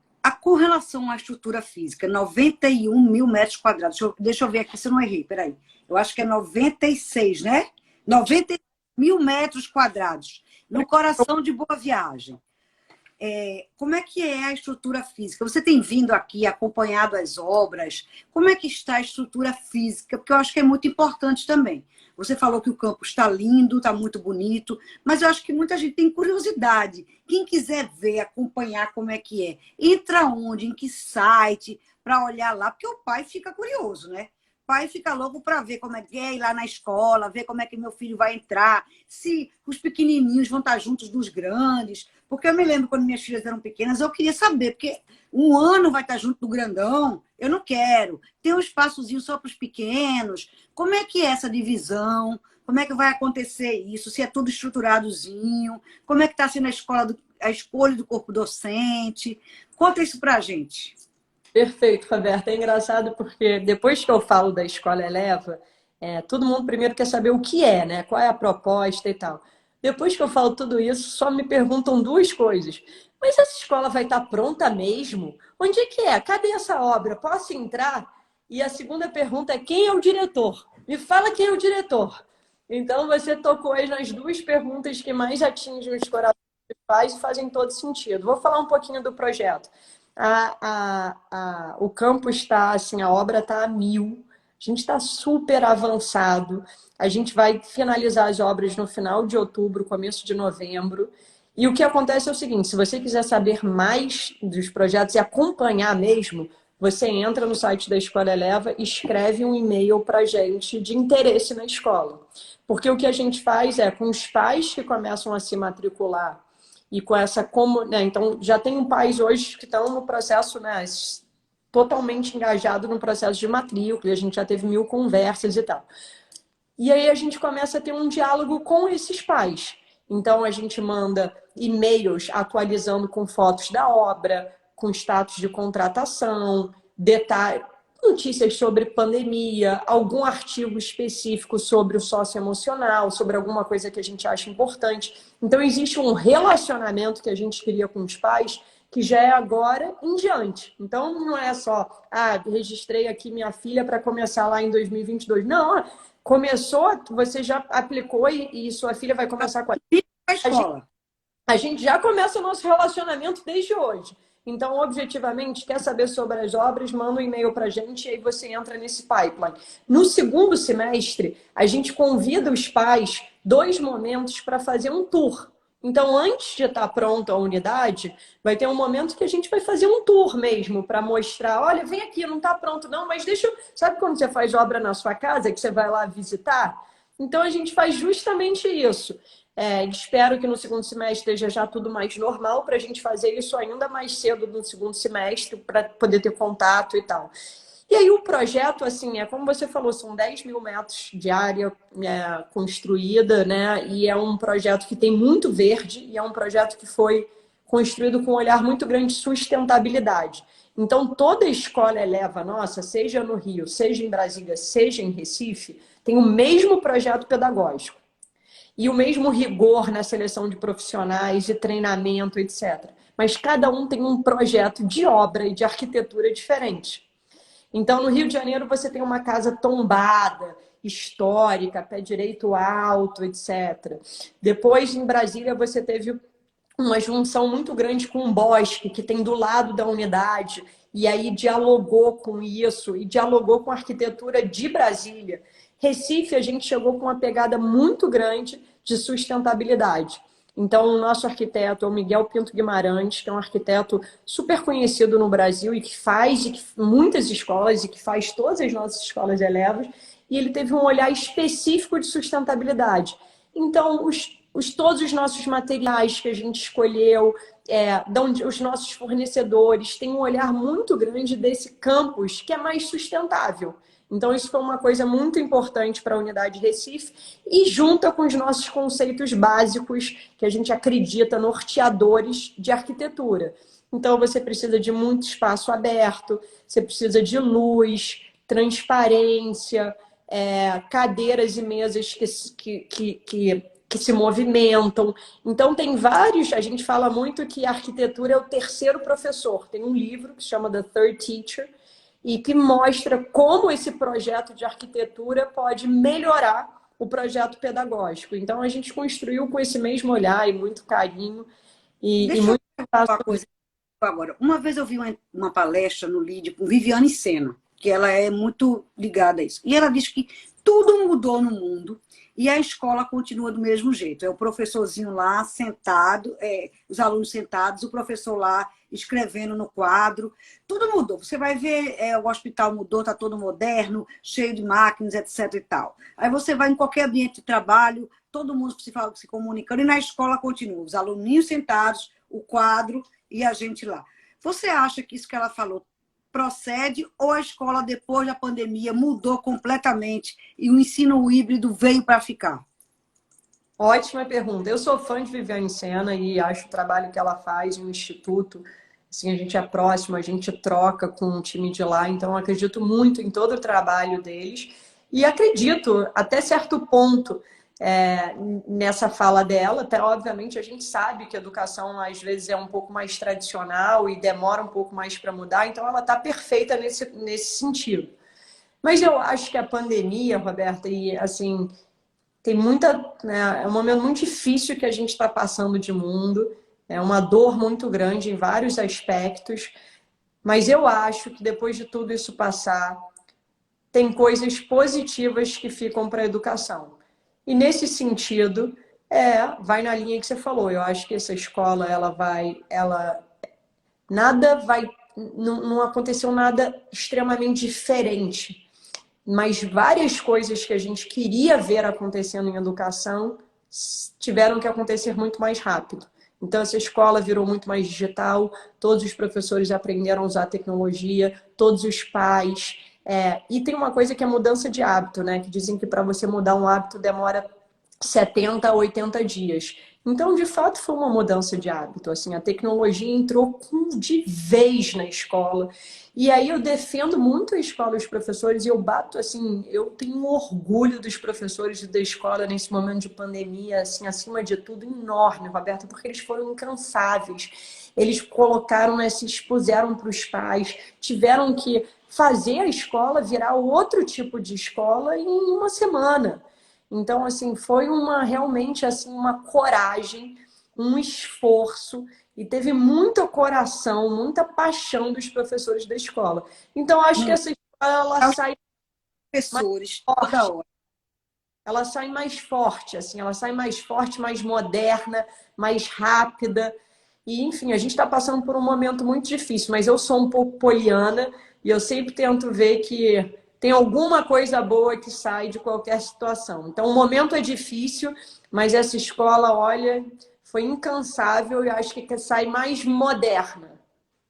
com relação à estrutura física, 91 mil metros quadrados, deixa eu ver aqui se eu não errei, peraí. Eu acho que é 96, né? 90 mil metros quadrados, no coração de Boa Viagem. Como é que é a estrutura física? Você tem vindo aqui, acompanhado as obras? Como é que está a estrutura física? Porque eu acho que é muito importante também. Você falou que o campo está lindo, está muito bonito, mas eu acho que muita gente tem curiosidade. Quem quiser ver, acompanhar como é que é, entra onde, em que site, para olhar lá, porque o pai fica curioso, né? O pai fica louco para ver como é que é ir lá na escola, ver como é que meu filho vai entrar, se os pequenininhos vão estar juntos dos grandes. Porque eu me lembro quando minhas filhas eram pequenas, eu queria saber, porque um ano vai estar junto do grandão, eu não quero. Tem um espaçozinho só para os pequenos. Como é que é essa divisão? Como é que vai acontecer isso? Se é tudo estruturadozinho? Como é que está sendo a escola, a escolha do corpo docente? Conta isso para a gente.
Perfeito, Roberta. É engraçado porque depois que eu falo da Escola Eleva, todo mundo primeiro quer saber o que é, né? Qual é a proposta e tal. Depois que eu falo tudo isso, só me perguntam duas coisas. Mas essa escola vai estar pronta mesmo? Onde é que é? Cadê essa obra? Posso entrar? E a segunda pergunta é: quem é o diretor? Me fala quem é o diretor. Então você tocou aí nas duas perguntas que mais atingem os corações dos pais e fazem todo sentido. Vou falar um pouquinho do projeto. O campo está, assim, a obra está a 1000. A gente está super avançado. A gente vai finalizar as obras no final de outubro, começo de novembro. E o que acontece é o seguinte: se você quiser saber mais dos projetos e acompanhar mesmo, você entra no site da Escola Eleva e escreve um e-mail para a gente de interesse na escola. Porque o que a gente faz é, com os pais que começam a se matricular e com essa né, então já tem pais hoje que estão no processo, né, totalmente engajado no processo de matrícula, e a gente já teve 1000 conversas e tal. E aí a gente começa a ter um diálogo com esses pais. Então a gente manda e-mails atualizando com fotos da obra, com status de contratação, detalhes, notícias sobre pandemia, algum artigo específico sobre o socioemocional, sobre alguma coisa que a gente acha importante. Então existe um relacionamento que a gente cria com os pais que já é agora em diante. Então não é só, registrei aqui minha filha para começar lá em 2022. Não, começou, você já aplicou e sua filha vai começar com a
escola.
A gente já começa o nosso relacionamento desde hoje. Então, objetivamente, quer saber sobre as obras, manda um e-mail para a gente e aí você entra nesse pipeline. No segundo semestre, a gente convida os pais 2 momentos para fazer um tour. Então, antes de estar pronta a unidade, vai ter um momento que a gente vai fazer um tour mesmo para mostrar, olha, vem aqui, não está pronto não, mas deixa eu... Sabe quando você faz obra na sua casa, que você vai lá visitar? Então, a gente faz justamente isso. Espero que no segundo semestre esteja já tudo mais normal para a gente fazer isso ainda mais cedo no segundo semestre para poder ter contato e tal. E aí o projeto, assim, como você falou, são 10 mil metros de área construída, né? E é um projeto que tem muito verde e é um projeto que foi construído com um olhar muito grande de sustentabilidade. Então, toda escola eleva nossa, seja no Rio, seja em Brasília, seja em Recife, tem o mesmo projeto pedagógico e o mesmo rigor na seleção de profissionais, de treinamento, etc. Mas cada um tem um projeto de obra e de arquitetura diferente. Então, no Rio de Janeiro, você tem uma casa tombada, histórica, pé direito alto, etc. Depois, em Brasília, você teve uma junção muito grande com um bosque que tem do lado da unidade, e aí dialogou com isso, e dialogou com a arquitetura de Brasília. Recife, a gente chegou com uma pegada muito grande de sustentabilidade. Então, o nosso arquiteto é o Miguel Pinto Guimarães, que é um arquiteto super conhecido no Brasil e que faz muitas escolas e que faz todas as nossas escolas elevas, e ele teve um olhar específico de sustentabilidade. Então, todos os nossos materiais que a gente escolheu, os nossos fornecedores têm um olhar muito grande desse campus que é mais sustentável. Então, isso foi uma coisa muito importante para a unidade Recife e junta com os nossos conceitos básicos que a gente acredita norteadores de arquitetura. Então, você precisa de muito espaço aberto, você precisa de luz, transparência, cadeiras e mesas que se movimentam. Então, tem vários... A gente fala muito que a arquitetura é o terceiro professor. Tem um livro que se chama The Third Teacher, e que mostra como esse projeto de arquitetura pode melhorar o projeto pedagógico. Então, a gente construiu com esse mesmo olhar e muito carinho.
Deixa
muito
eu falar uma coisa agora. Uma vez eu vi uma palestra no LID com Viviane Sena, que ela é muito ligada a isso. E ela diz que tudo mudou no mundo e a escola continua do mesmo jeito. É o professorzinho lá sentado, os alunos sentados, o professor lá escrevendo no quadro. Tudo mudou. Você vai ver, o hospital mudou, está todo moderno, cheio de máquinas, etc. e tal. Aí você vai em qualquer ambiente de trabalho, todo mundo se comunicando, e na escola continua. Os aluninhos sentados, o quadro e a gente lá. Você acha que isso que ela falou procede ou a escola, depois da pandemia, mudou completamente e o ensino híbrido veio para ficar?
Ótima pergunta. Eu sou fã de Viviane Sena e acho o trabalho que ela faz no Instituto. Assim, a gente é próximo, a gente troca com o time de lá, então eu acredito muito em todo o trabalho deles e acredito, até certo ponto, nessa fala dela. Até, obviamente, a gente sabe que a educação, às vezes, é um pouco mais tradicional e demora um pouco mais para mudar, então ela está perfeita nesse sentido. Mas eu acho que a pandemia, Roberta, e assim, tem muita, né, é um momento muito difícil que a gente está passando de mundo, é uma dor muito grande em vários aspectos, mas eu acho que depois de tudo isso passar, tem coisas positivas que ficam para a educação. E nesse sentido, vai na linha que você falou. Eu acho que essa escola, nada vai, não aconteceu nada extremamente diferente, mas várias coisas que a gente queria ver acontecendo em educação tiveram que acontecer muito mais rápido. Então, essa escola virou muito mais digital, todos os professores aprenderam a usar a tecnologia, todos os pais. E tem uma coisa que é mudança de hábito, né? Que dizem que para você mudar um hábito demora 70 a 80 dias. Então, de fato, foi uma mudança de hábito. Assim, a tecnologia entrou de vez na escola. E aí eu defendo muito a escola e os professores, e eu bato, assim, eu tenho um orgulho dos professores e da escola nesse momento de pandemia, assim, acima de tudo, enorme, Roberta, porque eles foram incansáveis. Eles colocaram, né, se expuseram para os pais, tiveram que fazer a escola virar outro tipo de escola em uma semana. Então, assim, foi realmente assim, uma coragem, um esforço, e teve muito coração, muita paixão dos professores da escola. Então, acho que essa escola, ela sai mais
Professores, toda
forte.
hora.
Ela sai mais forte, assim, ela sai mais forte, mais moderna, mais rápida. E, enfim, a gente está passando por um momento muito difícil, mas eu sou um pouco poliana e eu sempre tento ver que tem alguma coisa boa que sai de qualquer situação. Então, o momento é difícil, mas essa escola, olha, foi incansável e acho que sai mais moderna.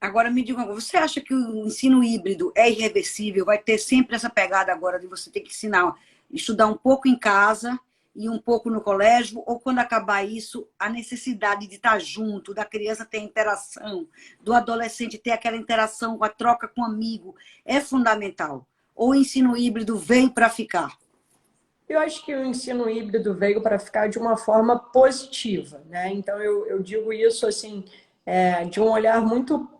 Agora me diga uma coisa, você acha que o ensino híbrido é irreversível? Vai ter sempre essa pegada agora de você ter que ensinar, estudar um pouco em casa e um pouco no colégio, ou quando acabar isso, a necessidade de estar junto, da criança ter interação, do adolescente ter aquela interação com a troca com o amigo, é fundamental. Ou o ensino híbrido veio para ficar?
Eu acho que o ensino híbrido veio para ficar de uma forma positiva, né? Então, eu digo isso assim, de um olhar muito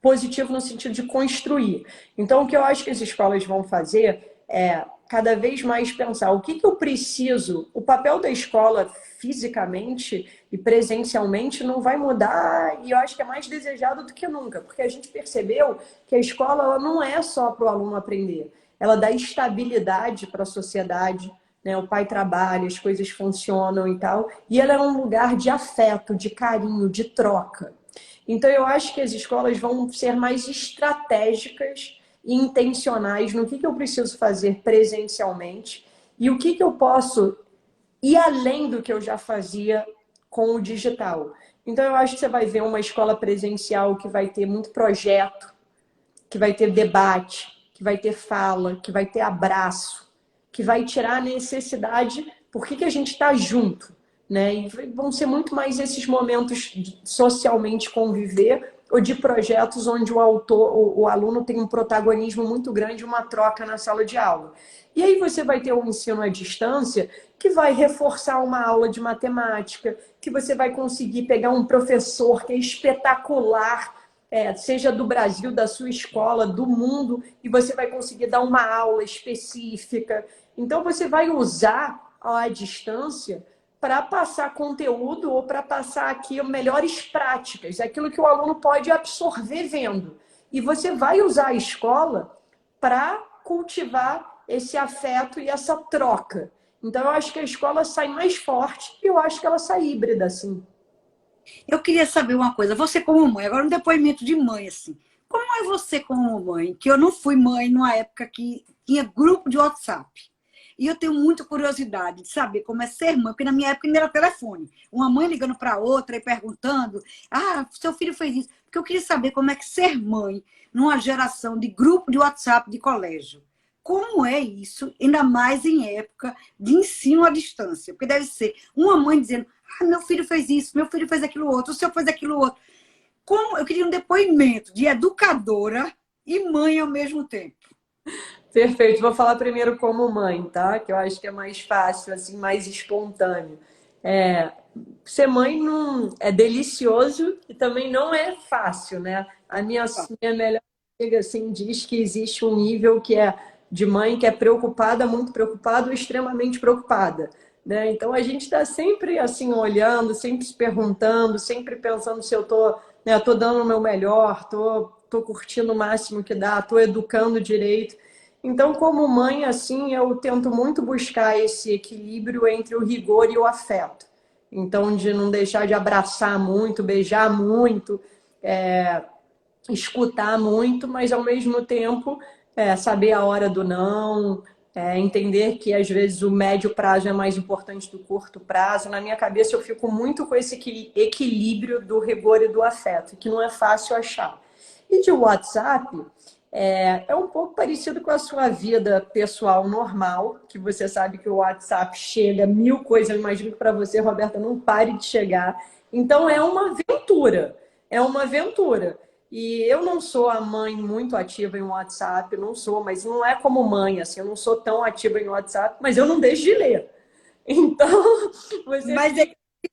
positivo no sentido de construir. Então, o que eu acho que as escolas vão fazer é cada vez mais pensar o que eu preciso. O papel da escola fisicamente e presencialmente não vai mudar e eu acho que é mais desejado do que nunca, porque a gente percebeu que a escola ela não é só para o aluno aprender, ela dá estabilidade para a sociedade, né? O pai trabalha, as coisas funcionam e tal, e ela é um lugar de afeto, de carinho, de troca. Então, eu acho que as escolas vão ser mais estratégicas e intencionais no que eu preciso fazer presencialmente e o que eu posso ir além do que eu já fazia com o digital. Então, eu acho que você vai ver uma escola presencial que vai ter muito projeto, que vai ter debate, que vai ter fala, que vai ter abraço, que vai tirar a necessidade, por que a gente está junto, né? E vão ser muito mais esses momentos de socialmente conviver ou de projetos onde o aluno tem um protagonismo muito grande, uma troca na sala de aula. E aí você vai ter um ensino à distância que vai reforçar uma aula de matemática, que você vai conseguir pegar um professor que é espetacular, seja do Brasil, da sua escola, do mundo, e você vai conseguir dar uma aula específica. Então, você vai usar a distância para passar conteúdo ou para passar aqui melhores práticas, aquilo que o aluno pode absorver vendo. E você vai usar a escola para cultivar esse afeto e essa troca. Então, eu acho que a escola sai mais forte e eu acho que ela sai híbrida, assim.
Eu queria saber uma coisa, você como mãe, agora um depoimento de mãe, assim. Como é você como mãe? Que eu não fui mãe numa época que tinha grupo de WhatsApp. E eu tenho muita curiosidade de saber como é ser mãe, porque na minha época ainda era telefone. Uma mãe ligando para outra e perguntando: ah, seu filho fez isso. Porque eu queria saber como é que ser mãe numa geração de grupo de WhatsApp de colégio. Como é isso, ainda mais em época de ensino à distância? Porque deve ser uma mãe dizendo: ah, meu filho fez isso, meu filho fez aquilo outro, o seu fez aquilo outro. Como eu queria um depoimento de educadora e mãe ao mesmo tempo.
Perfeito. Vou falar primeiro como mãe, tá? Que eu acho que é mais fácil, assim, mais espontâneo. É, ser mãe não é delicioso e também não é fácil, né? A minha melhor amiga assim diz que existe um nível que é de mãe que é preocupada, muito preocupada ou extremamente preocupada, né? Então a gente está sempre assim olhando, sempre se perguntando, sempre pensando se eu tô, né, tô dando o meu melhor, tô curtindo o máximo que dá, tô educando direito. Então, como mãe, assim, eu tento muito buscar esse equilíbrio entre o rigor e o afeto. Então, de não deixar de abraçar muito, beijar muito, é, escutar muito, mas ao mesmo tempo saber a hora do não, entender que às vezes o médio prazo é mais importante do curto prazo. Na minha cabeça, eu fico muito com esse equilíbrio do rigor e do afeto, que não é fácil achar. E de WhatsApp, é um pouco parecido com a sua vida pessoal normal, que você sabe que o WhatsApp chega mil coisas. Eu imagino que para você, Roberta, não pare de chegar. Então, é uma aventura. É uma aventura. E eu não sou a mãe muito ativa em WhatsApp, não sou, mas não é como mãe, assim, eu não sou tão ativa em WhatsApp, mas eu não deixo de ler. Então, você
Mas é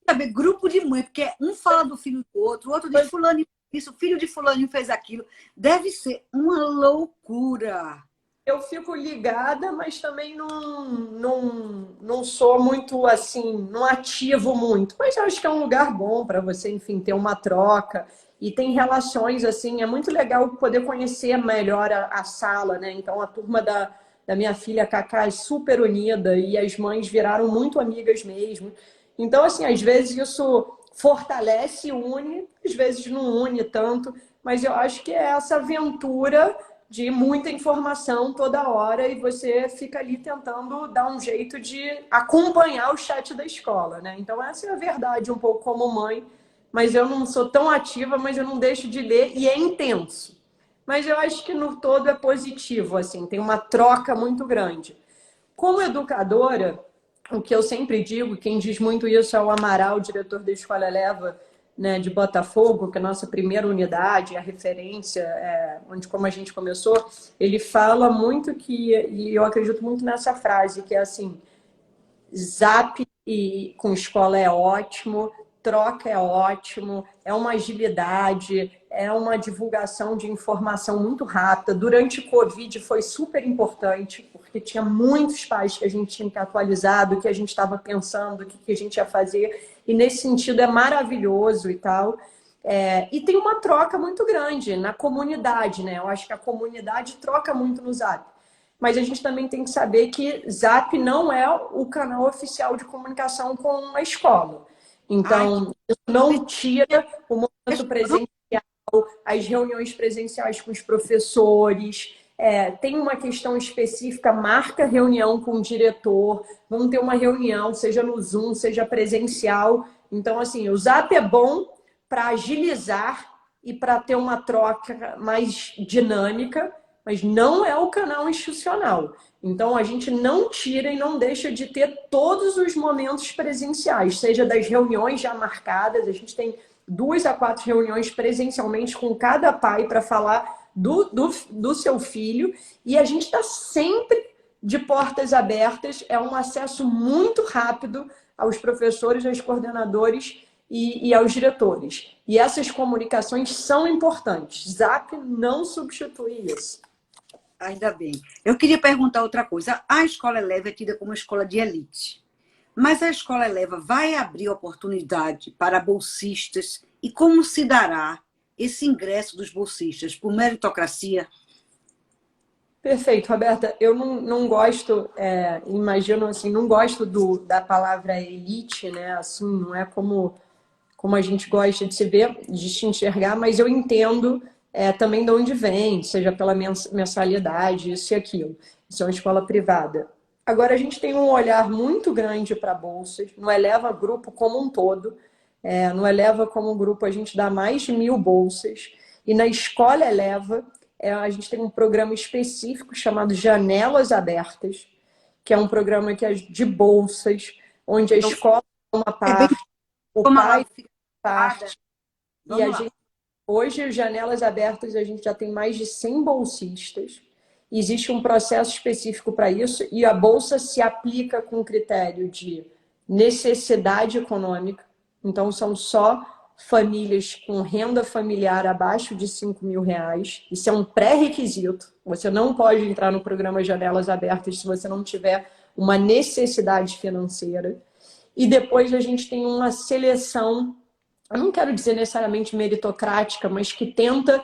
saber grupo de mãe, porque um fala do filho do outro, o outro diz fulano isso, o filho de fulaninho fez aquilo. Deve ser uma loucura.
eu fico ligada, mas também não sou muito assim, não ativo muito. Mas eu acho que é um lugar bom para você, enfim, ter uma troca. E tem relações, assim, é muito legal poder conhecer melhor a sala, né? Então, a turma da minha filha Cacá é super unida e as mães viraram muito amigas mesmo. Então, assim, às vezes isso fortalece, une, às vezes não une tanto, mas eu acho que é essa aventura de muita informação toda hora e você fica ali tentando dar um jeito de acompanhar o chat da escola, né? Então essa é a verdade um pouco como mãe, mas eu não sou tão ativa, mas eu não deixo de ler e é intenso. Mas eu acho que no todo é positivo, assim, tem uma troca muito grande. Como educadora, o que eu sempre digo, quem diz muito isso é o Amaral, diretor da Escola Eleva, né, de Botafogo, que é a nossa primeira unidade, a referência, onde como a gente começou, ele fala muito que, e eu acredito muito nessa frase, que é assim, Zap e com escola é ótimo, troca é ótimo, é uma agilidade, é uma divulgação de informação muito rápida. Durante o Covid foi super importante, porque tinha muitos pais que a gente tinha que atualizar do que a gente estava pensando, o que a gente ia fazer, e nesse sentido é maravilhoso e tal. E tem uma troca muito grande na comunidade, né? Eu acho que a comunidade troca muito no Zap. Mas a gente também tem que saber que Zap não é o canal oficial de comunicação com a escola.
Ai,
Então, isso não tira o momento presencial, as reuniões presenciais com os professores. Tem uma questão específica, marca reunião com o diretor, vamos ter uma reunião, seja no Zoom, seja presencial. Então, assim, o Zap é bom para agilizar e para ter uma troca mais dinâmica, mas não é o canal institucional. Então, a gente não tira e não deixa de ter todos os momentos presenciais, seja das reuniões já marcadas, a gente tem 2 a 4 reuniões presencialmente com cada pai para falar do seu filho, e a gente está sempre de portas abertas, é um acesso muito rápido aos professores, aos coordenadores e aos diretores. E essas comunicações são importantes. Zap não substitui isso.
ainda bem. Eu queria perguntar outra coisa. A escola Eleva é tida como uma escola de elite. Mas a escola Eleva vai abrir oportunidade para bolsistas? E como se dará esse ingresso dos bolsistas? Por meritocracia?
Perfeito, Roberta. Eu não gosto, imagino assim, não gosto da palavra elite, né? Assim, não é como a gente gosta de se ver, de se enxergar, mas eu entendo também de onde vem, seja pela mensalidade, isso e aquilo. Isso é uma escola privada. Agora, a gente tem um olhar muito grande para bolsas, não eleva grupo como um todo, não eleva como um grupo, a gente dá mais de 1.000 bolsas, e na escola eleva, a gente tem um programa específico chamado Janelas Abertas, que é um programa que é de bolsas, onde a
Então,
escola é uma
é bem
parte, o
como a
pai
live fica gravada.
parte, e a
Vamos lá.
gente, hoje, Janelas Abertas, a gente já tem mais de 100 bolsistas. Existe um processo específico para isso e a bolsa se aplica com critério de necessidade econômica. Então, são só famílias com renda familiar abaixo de R$ 5.000. Isso é um pré-requisito. Você não pode entrar no programa Janelas Abertas se você não tiver uma necessidade financeira. E depois a gente tem uma seleção, eu não quero dizer necessariamente meritocrática, mas que tenta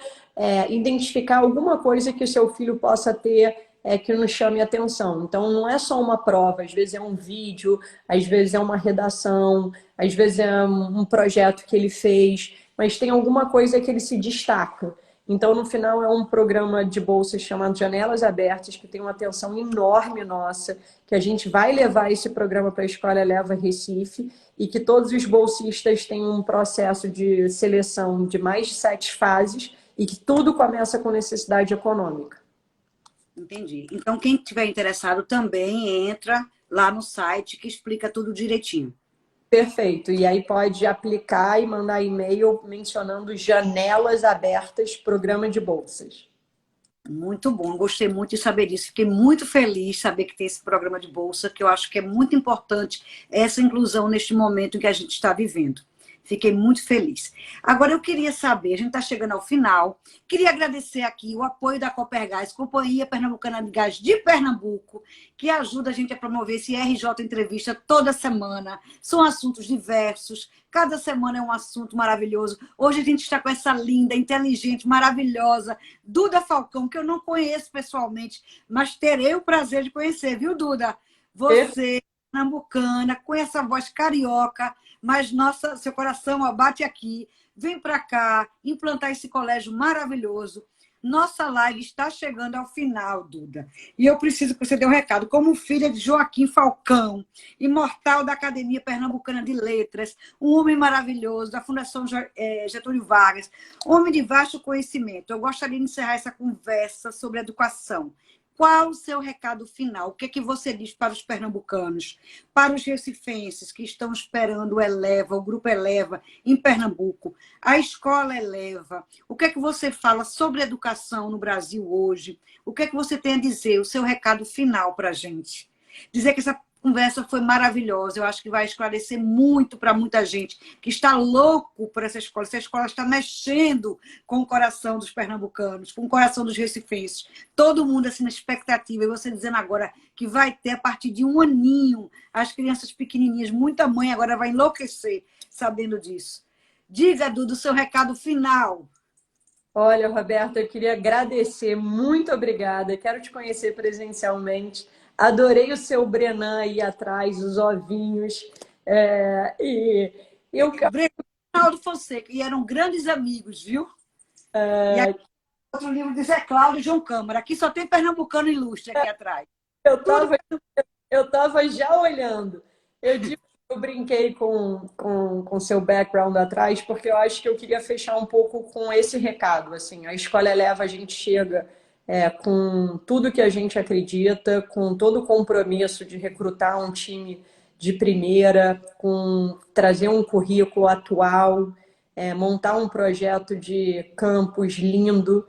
identificar alguma coisa que o seu filho possa ter que nos chame a atenção. Então, não é só uma prova, às vezes é um vídeo, às vezes é uma redação, às vezes é um projeto que ele fez, mas tem alguma coisa que ele se destaca. Então, no final, é um programa de bolsas chamado Janelas Abertas, que tem uma atenção enorme nossa, que a gente vai levar esse programa para a Escola Eleva Recife, e que todos os bolsistas têm um processo de seleção de mais de 7 fases, e que tudo começa com necessidade econômica.
Entendi. Então, quem estiver interessado também entra lá no site que explica tudo direitinho.
Perfeito. E aí pode aplicar e mandar e-mail mencionando Janelas Abertas, programa de bolsas.
Muito bom, gostei muito de saber disso. Fiquei muito feliz de saber que tem esse programa de bolsa, que eu acho que é muito importante essa inclusão neste momento em que a gente está vivendo. Fiquei muito feliz. Agora eu queria saber, a gente está chegando ao final, queria agradecer aqui o apoio da Copergás, Companhia Pernambucana de Gás de Pernambuco, que ajuda a gente a promover esse RJ Entrevista toda semana. São assuntos diversos, cada semana é um assunto maravilhoso. Hoje a gente está com essa linda, inteligente, maravilhosa Duda Falcão, que eu não conheço pessoalmente, mas terei o prazer de conhecer, viu, Duda? Você, pernambucana, com essa voz carioca, mas nossa, seu coração ó, bate aqui. Vem para cá, implantar esse colégio maravilhoso. Nossa live está chegando ao final, Duda. E eu preciso que você dê um recado. Como filha de Joaquim Falcão, imortal da Academia Pernambucana de Letras, um homem maravilhoso da Fundação Getúlio Vargas, homem de vasto conhecimento. Eu gostaria de encerrar essa conversa sobre educação, Qual o seu recado final? O que é que você diz para os pernambucanos, para os recifenses que estão esperando o Eleva, o Grupo Eleva em Pernambuco, a Escola Eleva? O que é que você fala sobre educação no Brasil hoje? O que é que você tem a dizer, o seu recado final para a gente? Dizer que essa conversa foi maravilhosa. Eu acho que vai esclarecer muito para muita gente que está louco por essa escola. Essa escola está mexendo com o coração dos pernambucanos, com o coração dos recifenses. Todo mundo assim na expectativa. E você dizendo agora que vai ter a partir de 1 aninho as crianças pequenininhas. Muita mãe agora vai enlouquecer sabendo disso. Diga, Duda, o seu recado final.
Olha, Roberta, eu queria agradecer, muito obrigada. Quero te conhecer presencialmente. Adorei o seu Brenan aí atrás, os ovinhos. E eu.
Breno e Ronaldo Fonseca, e eram grandes amigos, viu? E aqui, outro livro de Zé Cláudio e João Câmara. Aqui só tem pernambucano ilustre aqui atrás.
Eu
Tudo
estava já olhando. Eu brinquei com seu background atrás, porque eu acho que eu queria fechar um pouco com esse recado. Assim, a Escola Eleva, a gente chega com tudo que a gente acredita, com todo o compromisso de recrutar um time de primeira, com trazer um currículo atual, montar um projeto de campus lindo,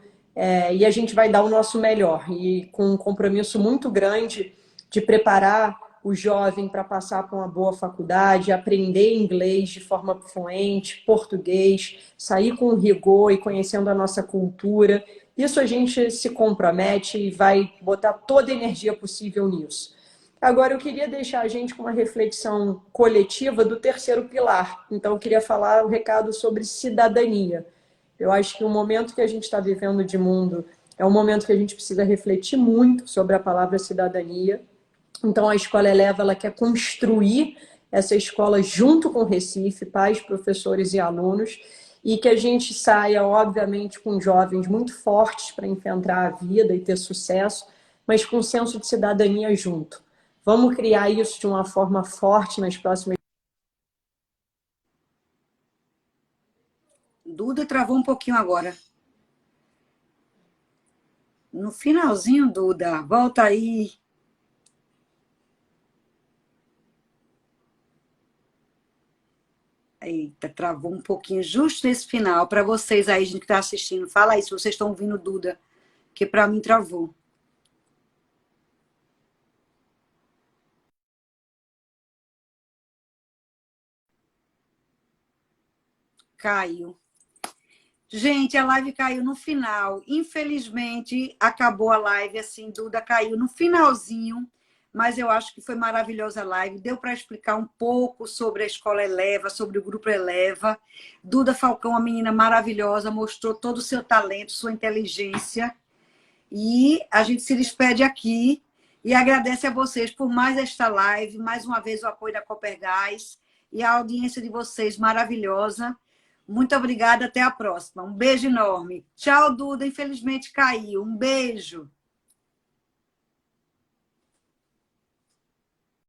e a gente vai dar o nosso melhor, e com um compromisso muito grande de preparar o jovem para passar por uma boa faculdade, aprender inglês de forma fluente, português, sair com rigor e conhecendo a nossa cultura. Isso a gente se compromete e vai botar toda a energia possível nisso. Agora, eu queria deixar a gente com uma reflexão coletiva do terceiro pilar. Então, eu queria falar o recado sobre cidadania. Eu acho que o momento que a gente está vivendo de mundo é um momento que a gente precisa refletir muito sobre a palavra cidadania. Então, a Escola Eleva, ela quer construir essa escola junto com o Recife, pais, professores e alunos, e que a gente saia, obviamente, com jovens muito fortes para enfrentar a vida e ter sucesso, mas com um senso de cidadania junto. Vamos criar isso de uma forma forte nas próximas.
Duda travou um pouquinho agora. No finalzinho, Duda. Volta aí. Eita, travou um pouquinho justo nesse final. Para vocês aí, gente que está assistindo, fala aí se vocês estão ouvindo Duda, que para mim travou. Caiu. Gente, a live caiu no final. Infelizmente, acabou a live assim, Duda caiu no finalzinho, mas eu acho que foi maravilhosa a live. Deu para explicar um pouco sobre a Escola Eleva, sobre o Grupo Eleva. Duda Falcão, uma menina maravilhosa, mostrou todo o seu talento, sua inteligência. E a gente se despede aqui e agradece a vocês por mais esta live, mais uma vez o apoio da Copergás e a audiência de vocês maravilhosa. Muito obrigada, até a próxima. Um beijo enorme. Tchau, Duda. Infelizmente caiu. Um beijo.